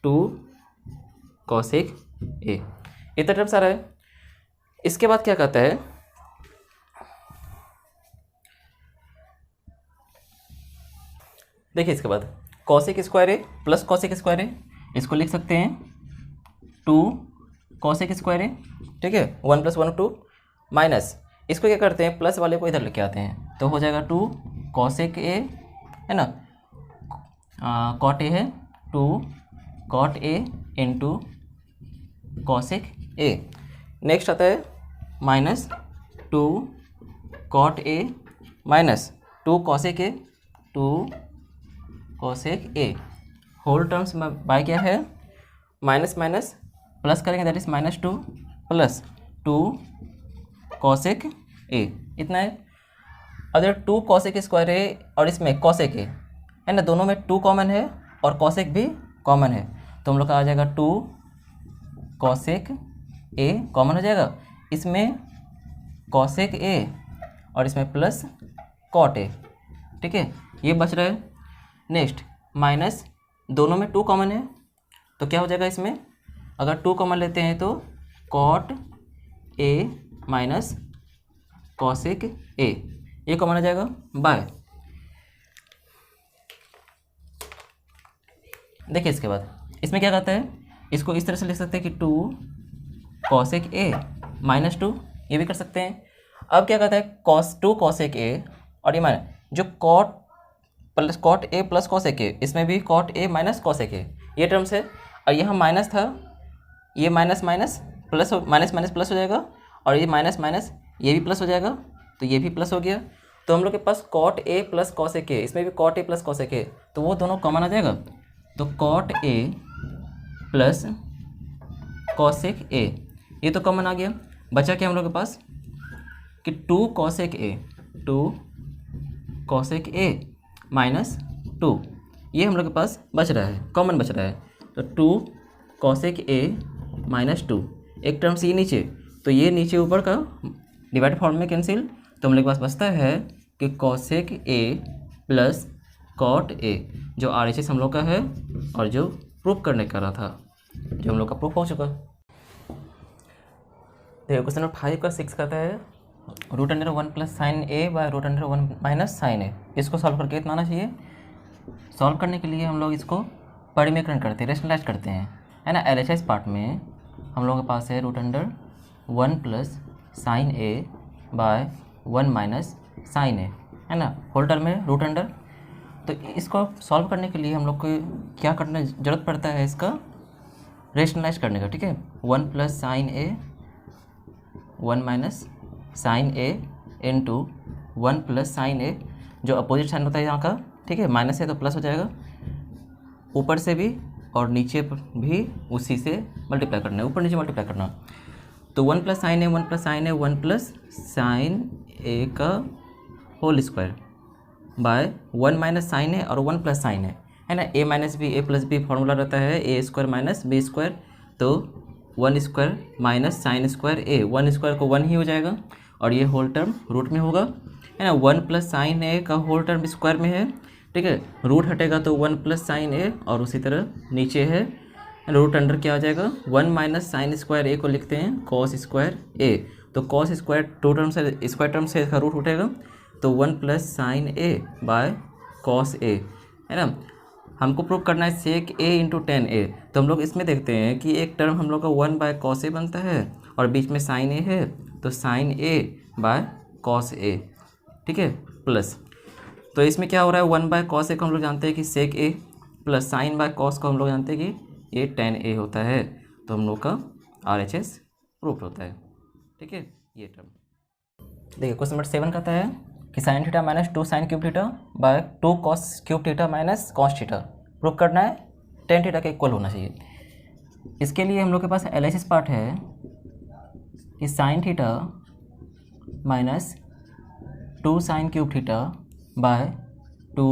2 कॉसेक ए, इतना टर्म्स आ रहा है। इसके बाद क्या कहता है, देखिए इसके बाद cosec square A plus cosec square A, इसको लिख सकते हैं 2 कॉसेक स्क्वायर ए, ठीक है, 1 + 1 2 माइनस इसको क्या करते हैं, प्लस वाले को इधर लेके आते हैं तो हो जाएगा 2 कॉसेक ए, है ना, कॉट ए है 2 cot A into cosec A. Next आता है minus 2 cot A minus 2 cosec A, 2 cosec A whole terms में बाय क्या है, माइनस माइनस प्लस करेंगे, that is -2 plus 2 cosec A, इतना है। अगर 2 कॉसेक स्क्वायर ए और इसमें कॉसेक ए है ना, दोनों में 2 कॉमन है और कॉसेक भी कॉमन है, तो हम लोग का आ जाएगा 2 कॉसेक ए कॉमन हो जाएगा, इसमें कॉसेक ए और इसमें प्लस कॉट ए, ठीक है, ये बच रहा है। नेक्स्ट माइनस, दोनों में 2 कॉमन है तो क्या हो जाएगा, इसमें अगर 2 कॉमन लेते हैं तो cot A minus cosec A, ये कॉमन आ जाएगा बाय। देखिए इसके बाद इसमें क्या कहता है, इसको इस तरह से लिख सकते हैं कि 2 कॉसेक ए माइनस 2, ये भी कर सकते हैं। अब क्या कहता है, cos 2 कॉसेक ए और ये माइनस जो cot A plus cosec A, इसमें भी cot A minus cosec A, ये टर्म्स है, और यहाँ माइनस था, ये minus minus plus, minus minus plus हो जाएगा, और ये माइनस माइनस ये भी प्लस हो जाएगा, तो ये भी प्लस हो गया। तो हम लोग के पास cot A plus cosec A, इसमें भी cot A plus cosec A, तो वो दोनों कॉमन आ जाएगा, तो cot A plus cosec A, ये तो कॉमन आ गया। बचा क्या हम लोग के पास कि 2 cosec A, 2 cosec A minus 2, ये हम लोग के पास बच रहा है, कॉमन बच रहा है, तो 2 कॉसेक ए माइनस 2, एक टर्म सी नीचे, तो ये नीचे ऊपर का डिवाइड फॉर्म में कैंसिल, तो हम लोग के पास बचता है कि cosec A plus cot A, जो RHS हम लोग का है और जो प्रूफ करने का रहा था, जो हम लोग का प्रूफ हो चुका। देखो क्वेश्चन नंबर 5 का 6 कहता है √1 plus sine A by √1 minus sine ए, इसको सॉल्व करके इतना आना चाहिए। सॉल्व करने के लिए हम लोग इसको परिमेयकरण करते हैं, रेशनलाइज करते हैं, है ना। LHS पार्ट में हम लोगों के पास है √1 plus sine A by 1 minus sine A, है ना, होल टर्म में रूट अंडर। तो इसको सॉल्व करने के लिए हम लोग को क्या करने ज़रूरत पड़ता है, इसका रेशनलाइज करने का, ठीक है। 1 plus sine A 1 minus sine A into 1 plus sine ए, जो अपोजिट साइन होता है यहाँ का, ठीक है, माइनस है तो प्लस हो जाएगा, ऊपर से भी और नीचे भी उसी से मल्टीप्लाई करना है, ऊपर नीचे मल्टीप्लाई करना। तो 1 plus sine A 1 plus sine A 1 plus sine A का whole square by 1 minus sine A और 1 प्लस साइन ए, है ना। A minus B, A plus B formula रहता है A square minus B square, तो 1 square minus sine square A, 1 square को 1 ही हो जाएगा और ये होल टर्म रूट में होगा, है ना। 1 प्लस साइन ए का होल टर्म स्क्वायर में है, ठीक है, रूट हटेगा तो 1 प्लस साइन ए और उसी तरह नीचे है रूट अंडर क्या आ जाएगा 1 माइनस साइन स्क्वायर ए को लिखते हैं कॉस स्क्वायर ए, तो कॉस स्क्वायर 2 टर्म से स्क्वायर टर्म से इसका रूट उठेगा, तो 1 plus sine A by cos A, है ना। हमको प्रूव करना है सेक ए इंटू टेन ए, तो हम लोग इसमें देखते हैं कि एक टर्म हम लोग का 1 बाय कॉस ए बनता है और बीच में साइन ए है, तो sign A by cos A, ठीक है, प्लस। तो इसमें क्या हो रहा है 1 बाय कॉस ए को हम लोग जानते हैं कि सेक ए, प्लस साइन बाय कॉस को हम लोग जानते हैं कि ये टेन ए होता है, तो हम लोग का RHS प्रूफ होता है, ठीक है, ये टर्म। देखिए क्वेश्चन नंबर 7 कहता है कि sine theta minus 2 sine cube theta by 2 cos cube theta minus cos theta proof करना है, टेन थीटा के इक्वल होना चाहिए। इसके लिए हम लोग के पास LHS पार्ट है कि sine theta minus 2 sine cube theta by 2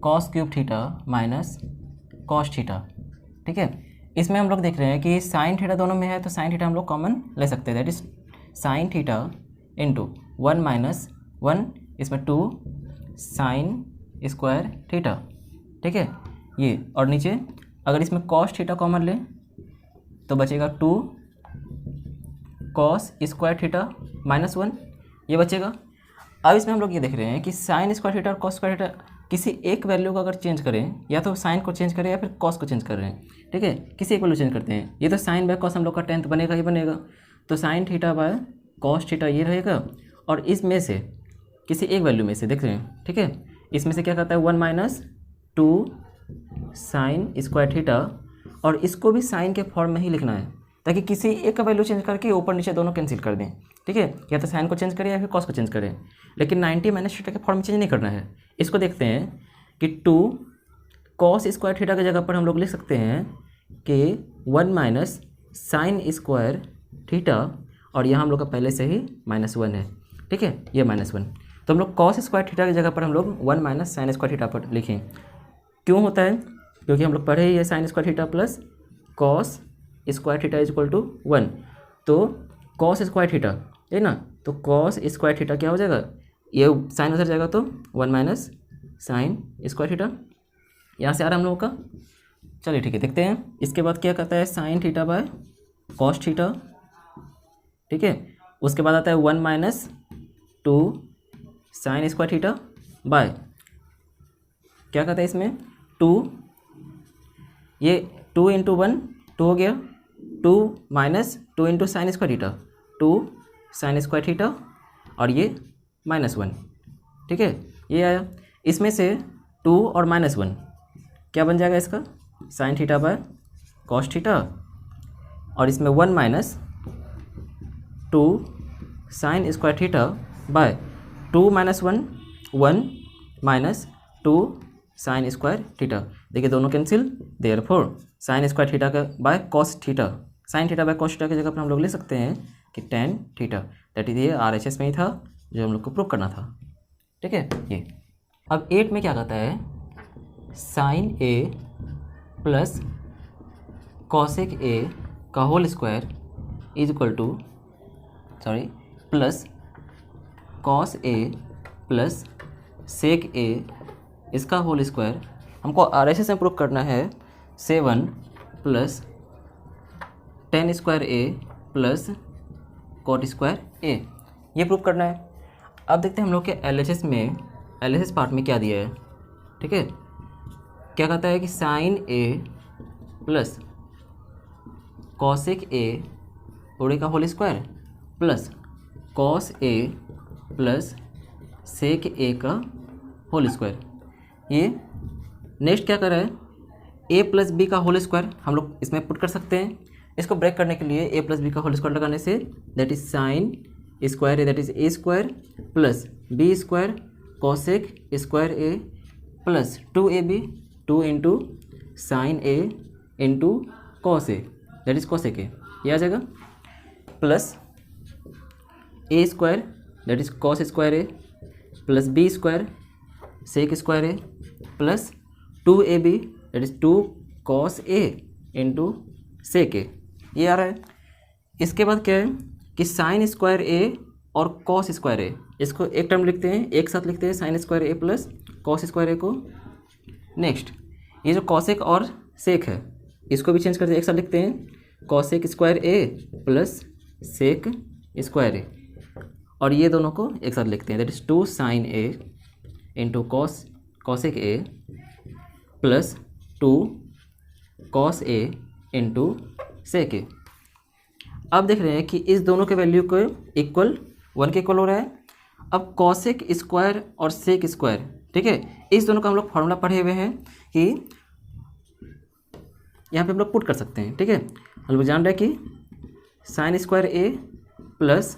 cos cube theta minus cos theta, ठीक है। इसमें हम लोग देख रहे हैं कि साइन थीटा दोनों में है, तो साइन थीटा हम लोग कॉमन ले सकते हैं, that is sine theta into 1 minus 1, इसमें 2 साइन स्क्वायर थीटा, ठीक है, ये, और नीचे अगर इसमें कॉस थीटा कॉमन लें तो बचेगा 2 कॉस स्क्वायर थीटा माइनस 1, ये बचेगा। अब इसमें हम लोग ये देख रहे हैं कि साइन स्क्वायर थीटा और कॉस स्क्वायर थीटा किसी एक वैल्यू को अगर चेंज करें, या तो साइन को चेंज करें या फिर कॉस को चेंज कर रहे हैं, ठीक है, किसी एक वैल्यू चेंज करते हैं। ये तो साइन बाय कॉस हम लोग का 10th बनेगा ही बनेगा, तो sine theta by cos theta ये रहेगा, और इसमें से किसी एक वैल्यू में से देख रहे हैं, ठीक है, इसमें से क्या कहता है 1 माइनस 2 साइन स्क्वायर थीटा, और इसको भी साइन के फॉर्म में ही लिखना है, ताकि किसी एक का वैल्यू चेंज करके ऊपर नीचे दोनों कैंसिल कर दें। ठीक है, या तो साइन को चेंज करें या फिर कॉस को चेंज करें, लेकिन 90 माइनस थीटा के फॉर्म में चेंज नहीं करना है। इसको देखते हैं कि 2 कॉस स्क्वायर थीटा की जगह पर हम लोग लिख सकते हैं कि 1 माइनस साइन स्क्वायर थीटा, और यहाँ हम लोग का पहले से ही -1 है। ठीक है, ये -1, तो हम लोग कॉस स्क्वायर थीटा की जगह पर हम लोग 1 माइनस साइन स्क्वायर थीटा पर लिखें। क्यों होता है? क्योंकि हम लोग पढ़े ही है sine square theta plus cos square theta is equal to 1, तो कॉस स्क्वायर थीटा है ना, तो कॉस स्क्वायर थीटा क्या हो जाएगा, ये साइन उधर जाएगा तो 1 माइनस साइन स्क्वायर थीटा, यहाँ से आ रहा है हम लोगों का। चलिए ठीक है, देखते हैं इसके बाद क्या कहता है, sine theta by cos theta. ठीक है, उसके बाद आता है 1 minus 2 sine square theta bye क्या कहता है इसमें 2, ये 2 इंटू 1 2 हो गया, 2 minus 2 into sine square theta 2 sine square theta, और ये -1। ठीक है, ये आया। इसमें से 2 और -1 क्या बन जाएगा इसका, sine theta by cos theta, और इसमें 1 minus 2 sine square theta by 2 minus 1 1 minus 2 sine square theta. देखिए दोनों cancel, therefore sine square theta का by cos theta, sine theta by cos theta की जगह पर हम लोग ले सकते हैं कि tan थीटा, दैट इज ये RHS में ही था जो हम लोग को प्रूव करना था। ठीक है, ये अब 8 में क्या कहता है, sine A plus cosec A का whole square is equal to plus cos A plus sec A इसका होल स्क्वायर, हमको RHS में प्रूव करना है 7 plus tan square A plus cot square A, ये प्रूव करना है। अब देखते हैं हम लोग के LHS में, LHS पार्ट में क्या दिया है। ठीक है, क्या कहता है कि sine A plus cosec A पूरे का whole square plus cos A plus sec A का होल स्क्वायर। ये नेक्स्ट क्या कर रहा है, A प्लस बी का होल स्क्वायर हम लोग इसमें पुट कर सकते हैं। इसको ब्रेक करने के लिए A प्लस बी का होल स्क्वायर लगाने से that is sine square A that is A square plus B square cosec square A plus 2AB 2 into sine A into cos A that is cosec A, ये आ जाएगा, plus A square that is cos square A plus B square sec square A plus 2AB that is 2 cos A into sec A, ये आ रहा है। इसके बाद क्या है कि साइन स्क्वायर A और कॉस स्क्वायर A, इसको एक टर्म लिखते हैं, एक साथ लिखते हैं sign square A plus cos square A को। नेक्स्ट ये जो कॉसेक और सेक है इसको भी चेंज करते हैं, एक साथ लिखते हैं cosec square A plus sec square A, और ये दोनों को एक साथ लिखते हैं that is 2 sine A into cosec A plus 2 cos A into sec A। अब देख रहे हैं कि इस दोनों के वैल्यू को इक्वल 1 के इक्वल हो रहा है। अब कॉसेक स्क्वायर और सेक स्क्वायर, ठीक है, इस दोनों का हम लोग फार्मूला पढ़े हुए हैं कि यहाँ पे हम लोग पुट कर सकते हैं। ठीक है, हम लोग जान रहे हैं कि sine square A plus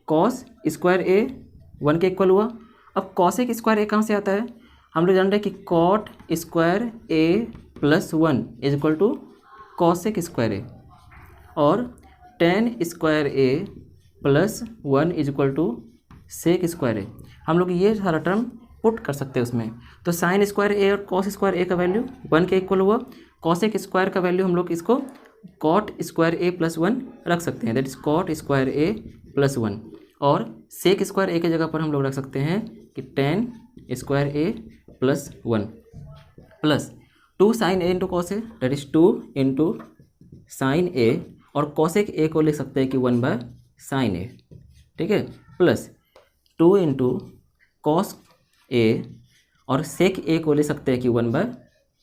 cos square A 1 के इक्वल हुआ। अब कॉसेक स्क्वायर A कहाँ से आता है, हम लोग जान रहे हैं कि cot square A plus 1 is equal to cosec square A, और tan square A plus 1 is equal to sec square A। हम लोग ये सारा टर्म पुट कर सकते हैं उसमें। तो साइन स्क्वायर A और कॉस स्क्वायर A का वैल्यू 1 के इक्वल हुआ, कॉसेक स्क्वायर का वैल्यू हम लोग इसको कॉट स्क्वायर A प्लस 1 रख सकते हैं that is cot square A plus 1, और सेक स्क्वायर A की जगह पर हम लोग रख सकते हैं कि tan square A plus 1 plus 2 sine A into cos A that is 2 into sine A, और कॉसेक A को लिख सकते हैं कि 1 बाय साइन A। ठीक है, प्लस 2 इंटू कॉस A, और सेक A को ले सकते हैं कि 1 बाय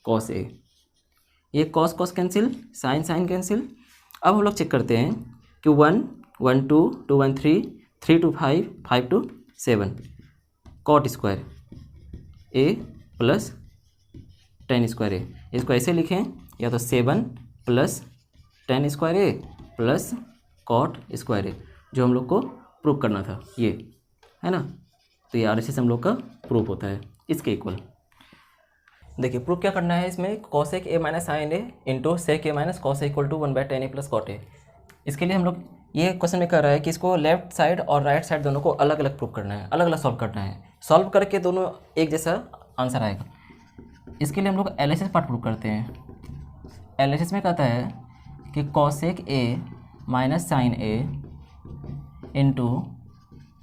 कॉस A। ये cos cos cancel, sine sine cancel. अब हम लोग चेक करते हैं कि 1 1 2 2 1 3 3 2 5 5 2 7 cot square A plus tan square A. इसको ऐसे लिखें, या तो 7 plus tan square A plus cot square A, जो हम लोग को प्रूव करना था, ये है ना। तो ये RHS हम लोग का प्रूफ होता है इसके इक्वल। देखिए प्रूफ क्या करना है इसमें, cosec A minus sine A into sec A minus cos A equal to 1/tan a plus cot A. इसके लिए हम लोग ये क्वेश्चन में कर रहा है कि इसको लेफ्ट साइड और राइट साइड दोनों को अलग अलग प्रूफ करना है, अलग अलग सॉल्व करना है। सॉल्व करके दोनों एक जैसा आंसर आएगा। इसके लिए हम लोग LHS पार्ट प्रूफ करते हैं। LHS में कहता है कि cosec A minus sine A into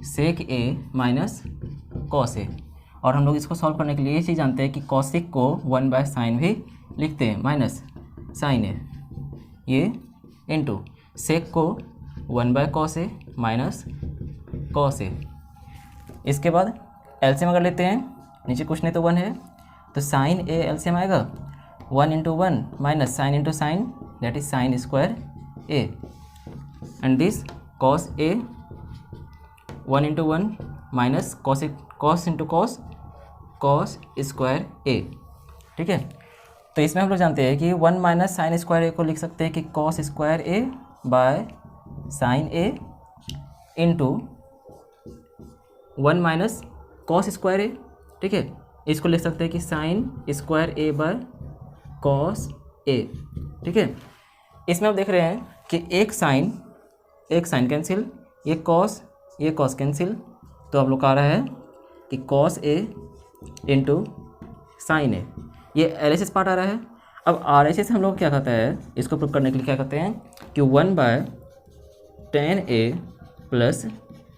sec A minus cos A. और हम लोग इसको सॉल्व करने के लिए ये चीज़ जानते हैं कि कॉसिक को 1/sin भी लिखते हैं माइनस साइन ए, ये इंटू सेक को 1/cos ए माइनस कॉस ए। इसके बाद एलसीएम अगर लेते हैं, नीचे कुछ नहीं तो 1 है, तो साइन ए एलसीएम आएगा 1 × 1 minus sine into sine, that is sine square A, and this cos A 1 × 1 minus cos into cos, cos square A. ठीक है, तो इसमें हम लोग जानते हैं कि 1 माइनस साइन स्क्वायर ए को लिख सकते हैं कि cos square A by sine A into 1 minus cos square A. ठीक है, इसको लिख सकते हैं कि sine square A by cos A. ठीक है, इसमें आप देख रहे हैं कि एक साइन कैंसिल, ये कॉस कैंसिल, तो आप लोग का आ रहा है कि cos A into sine A. ये LHS पार्ट आ रहा है। अब RHS हम लोग क्या कहता है, इसको प्रूव करने के लिए क्या कहते हैं कि 1/tan a प्लस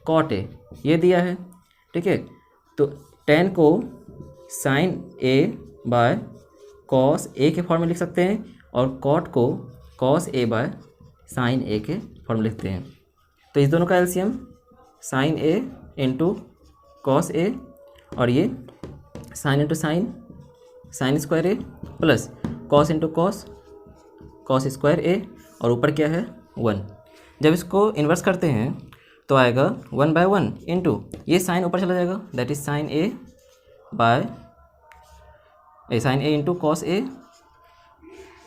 कॉट ए ये दिया है। ठीक है, तो tan को sine a by cos A के फॉर्म में लिख सकते हैं और कॉट को cos A by sine A के फॉर्म में लिखते हैं। तो इस दोनों का LCM sine A into cos A, और ये sine into sine square A plus cos into cos square A, और ऊपर क्या है 1। जब इसको इन्वर्स करते हैं तो आएगा 1/1 इंटू ये साइन ऊपर चला जाएगा, that is sine A by sine A into cos A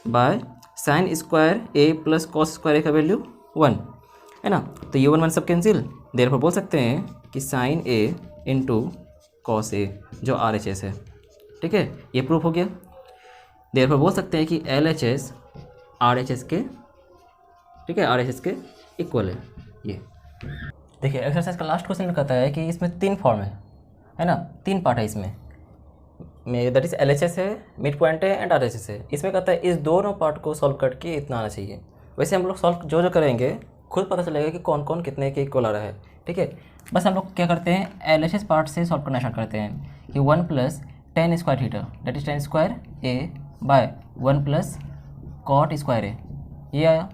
by sine square A plus cos square A का वैल्यू 1 है ना। तो ये 1 सब कैंसिल, देयरफॉर बोल सकते हैं कि साइन ए इंटू कॉस ए जो RHS है। ठीक है, ये प्रूफ हो गया। देयरफॉर बोल सकते हैं कि LHS RHS के, ठीक है, RHS के इक्वल है। ये देखिए एक्सरसाइज का लास्ट क्वेश्चन कहता है कि इसमें 3 फॉर्म है ना, 3 पार्ट है इसमें, दैट इज LHS है, मिड पॉइंट है एंड RHS है। इसमें कहता है इस दोनों पार्ट को सॉल्व करके इतना आना चाहिए। वैसे हम लोग सॉल्व जो करेंगे खुद पता चलेगा कि कौन कौन कितने के इक्वल आ रहा है। ठीक है, बस हम लोग क्या करते हैं LHS पार्ट से सॉल्व करना स्टार्ट करते हैं कि 1 + tan square theta that is tan square A by 1 + cot square A. ये आया।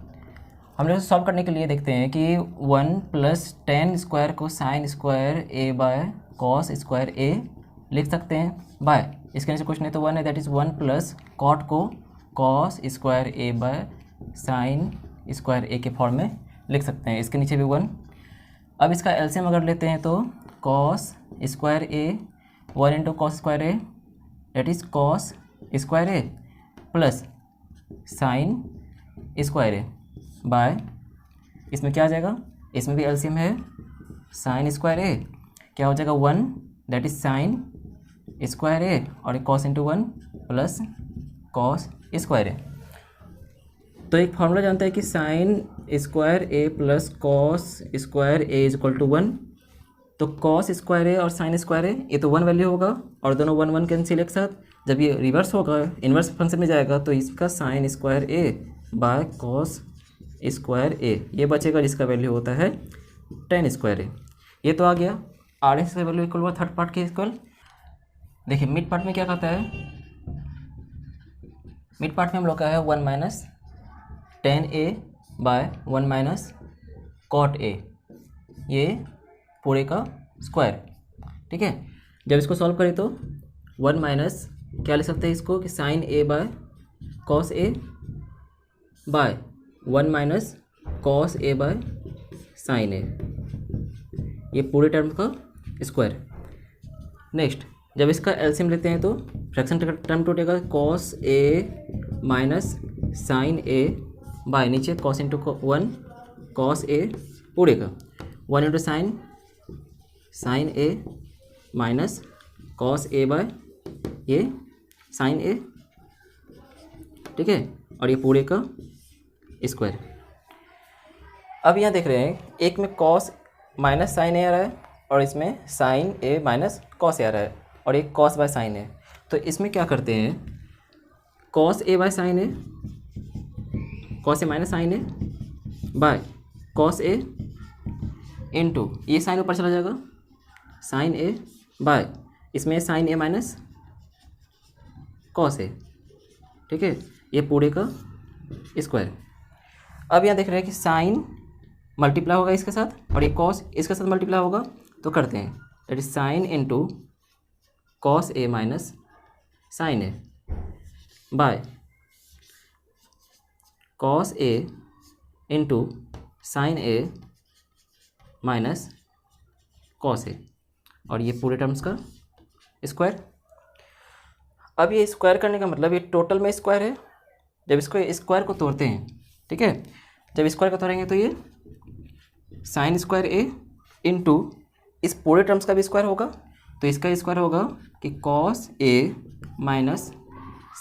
हम लोग सॉल्व करने के लिए देखते हैं कि 1 + tan स्क्वायर को sine square A by cos square A लिख सकते हैं बाय, इसके नीचे कुछ नहीं तो 1 है, दैट इज़ 1 + cot को cos square A by sine square A के फॉर्म में लिख सकते हैं, इसके नीचे भी 1। अब इसका एलसीएम अगर लेते हैं तो cos square A 1 × cos square A that is cos square A plus sine square A by, इसमें क्या आ जाएगा, इसमें भी एलसीएम है साइन स्क्वायर ए, क्या हो जाएगा 1 that is sine square A और एक cos into 1 plus cos square A. तो एक फॉर्मूला जानते हैं कि sine square A plus cos square A is equal to 1। तो कॉस स्क्वायर ए और साइन स्क्वायर ए ये तो 1 वैल्यू होगा और दोनों 1 1 कैंसिल एक साथ। जब ये रिवर्स होगा, इन्वर्स फंक्शन में जाएगा, तो इसका sine square A by cos square A ये बचेगा, जिसका वैल्यू होता है tan स्क्वायर ए। ये तो आ गया। RHS का वैल्यू इक्वल हुआ थर्ड पार्ट के इक्वल। देखिए मिड पार्ट में क्या कहता है, मिड पार्ट में हम लोग का है 1 - tan a by 1 - cot a, ये पूरे का स्क्वायर। ठीक है, जब इसको सॉल्व करें तो 1 - क्या ले सकते हैं इसको कि sine a by cos a by 1 - cos a by sine a, ये पूरे टर्म का स्क्वायर। नेक्स्ट जब इसका एलसीएम लेते हैं तो फ्रैक्शन टर्म टूटेगा cos A minus sine A bye नीचे कॉस इंटू 1 कॉस ए पूरे का 1 into sine A minus cos A bye ये साइन ए, ठीक है, और ये पूरे का स्क्वायर। अब यहाँ देख रहे हैं एक में कॉस माइनस साइन ए आ रहा है और इसमें साइन ए माइनस कॉस ए आ रहा है और एक कॉस बाय साइन ए। तो इसमें क्या करते हैं, cos A by sine A, cos A minus sine A by cos A into ये साइन ऊपर चला जाएगा साइन ए बाय इसमें sine A minus cos A, ठीक है, ये पूरे का स्क्वायर। अब यहाँ देख रहे हैं कि साइन मल्टीप्लाई होगा इसके साथ और ये कॉस इसके साथ मल्टीप्लाई होगा, तो करते हैं that is sine into cos A minus sine A by cos A into sine A minus cos A और ये पूरे टर्म्स का स्क्वायर। अब ये स्क्वायर करने का मतलब ये टोटल में स्क्वायर है, जब इसको स्क्वायर को तोड़ते हैं, ठीक है, जब स्क्वायर को तोड़ेंगे तो ये साइन स्क्वायर ए इंटू इस पूरे टर्म्स का भी स्क्वायर होगा, तो इसका स्क्वायर होगा कि cos A minus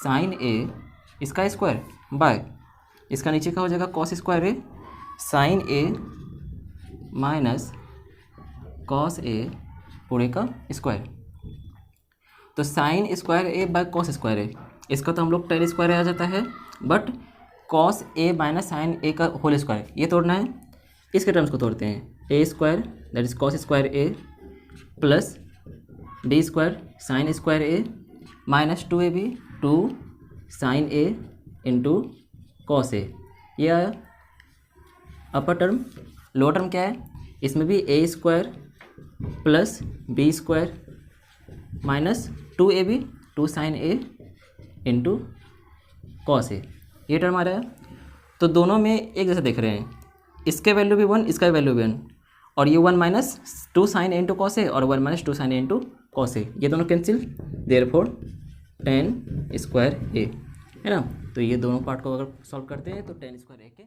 sine A इसका स्क्वायर बाय इसका नीचे का हो जाएगा cos square A sine A minus cos A पूरे का स्क्वायर। तो sine square A by cos square A, इसका तो हम लोग टेन स्क्वायर आ जाता है, but cos A minus sine A का होल स्क्वायर ये तोड़ना है, इसके टर्म्स को तोड़ते हैं A square that is cos square A plus B square sine square A minus 2ab 2 sine A into cos A, ये आया अपर टर्म। लोअर टर्म क्या है, इसमें भी A square plus B square minus 2ab 2 sine A into cos A, ये term आ रहा है। तो दोनों में एक जैसा देख रहे हैं, इसके वैल्यू भी 1 इसका वैल्यू भी 1 और ये 1 minus 2 sine A into cos A और 1 minus 2 sine A into cos A, ये दोनों cancel, therefore tan square A, है ना। तो ये दोनों पार्ट को अगर सॉल्व करते हैं तो टेन स्क्वायर ए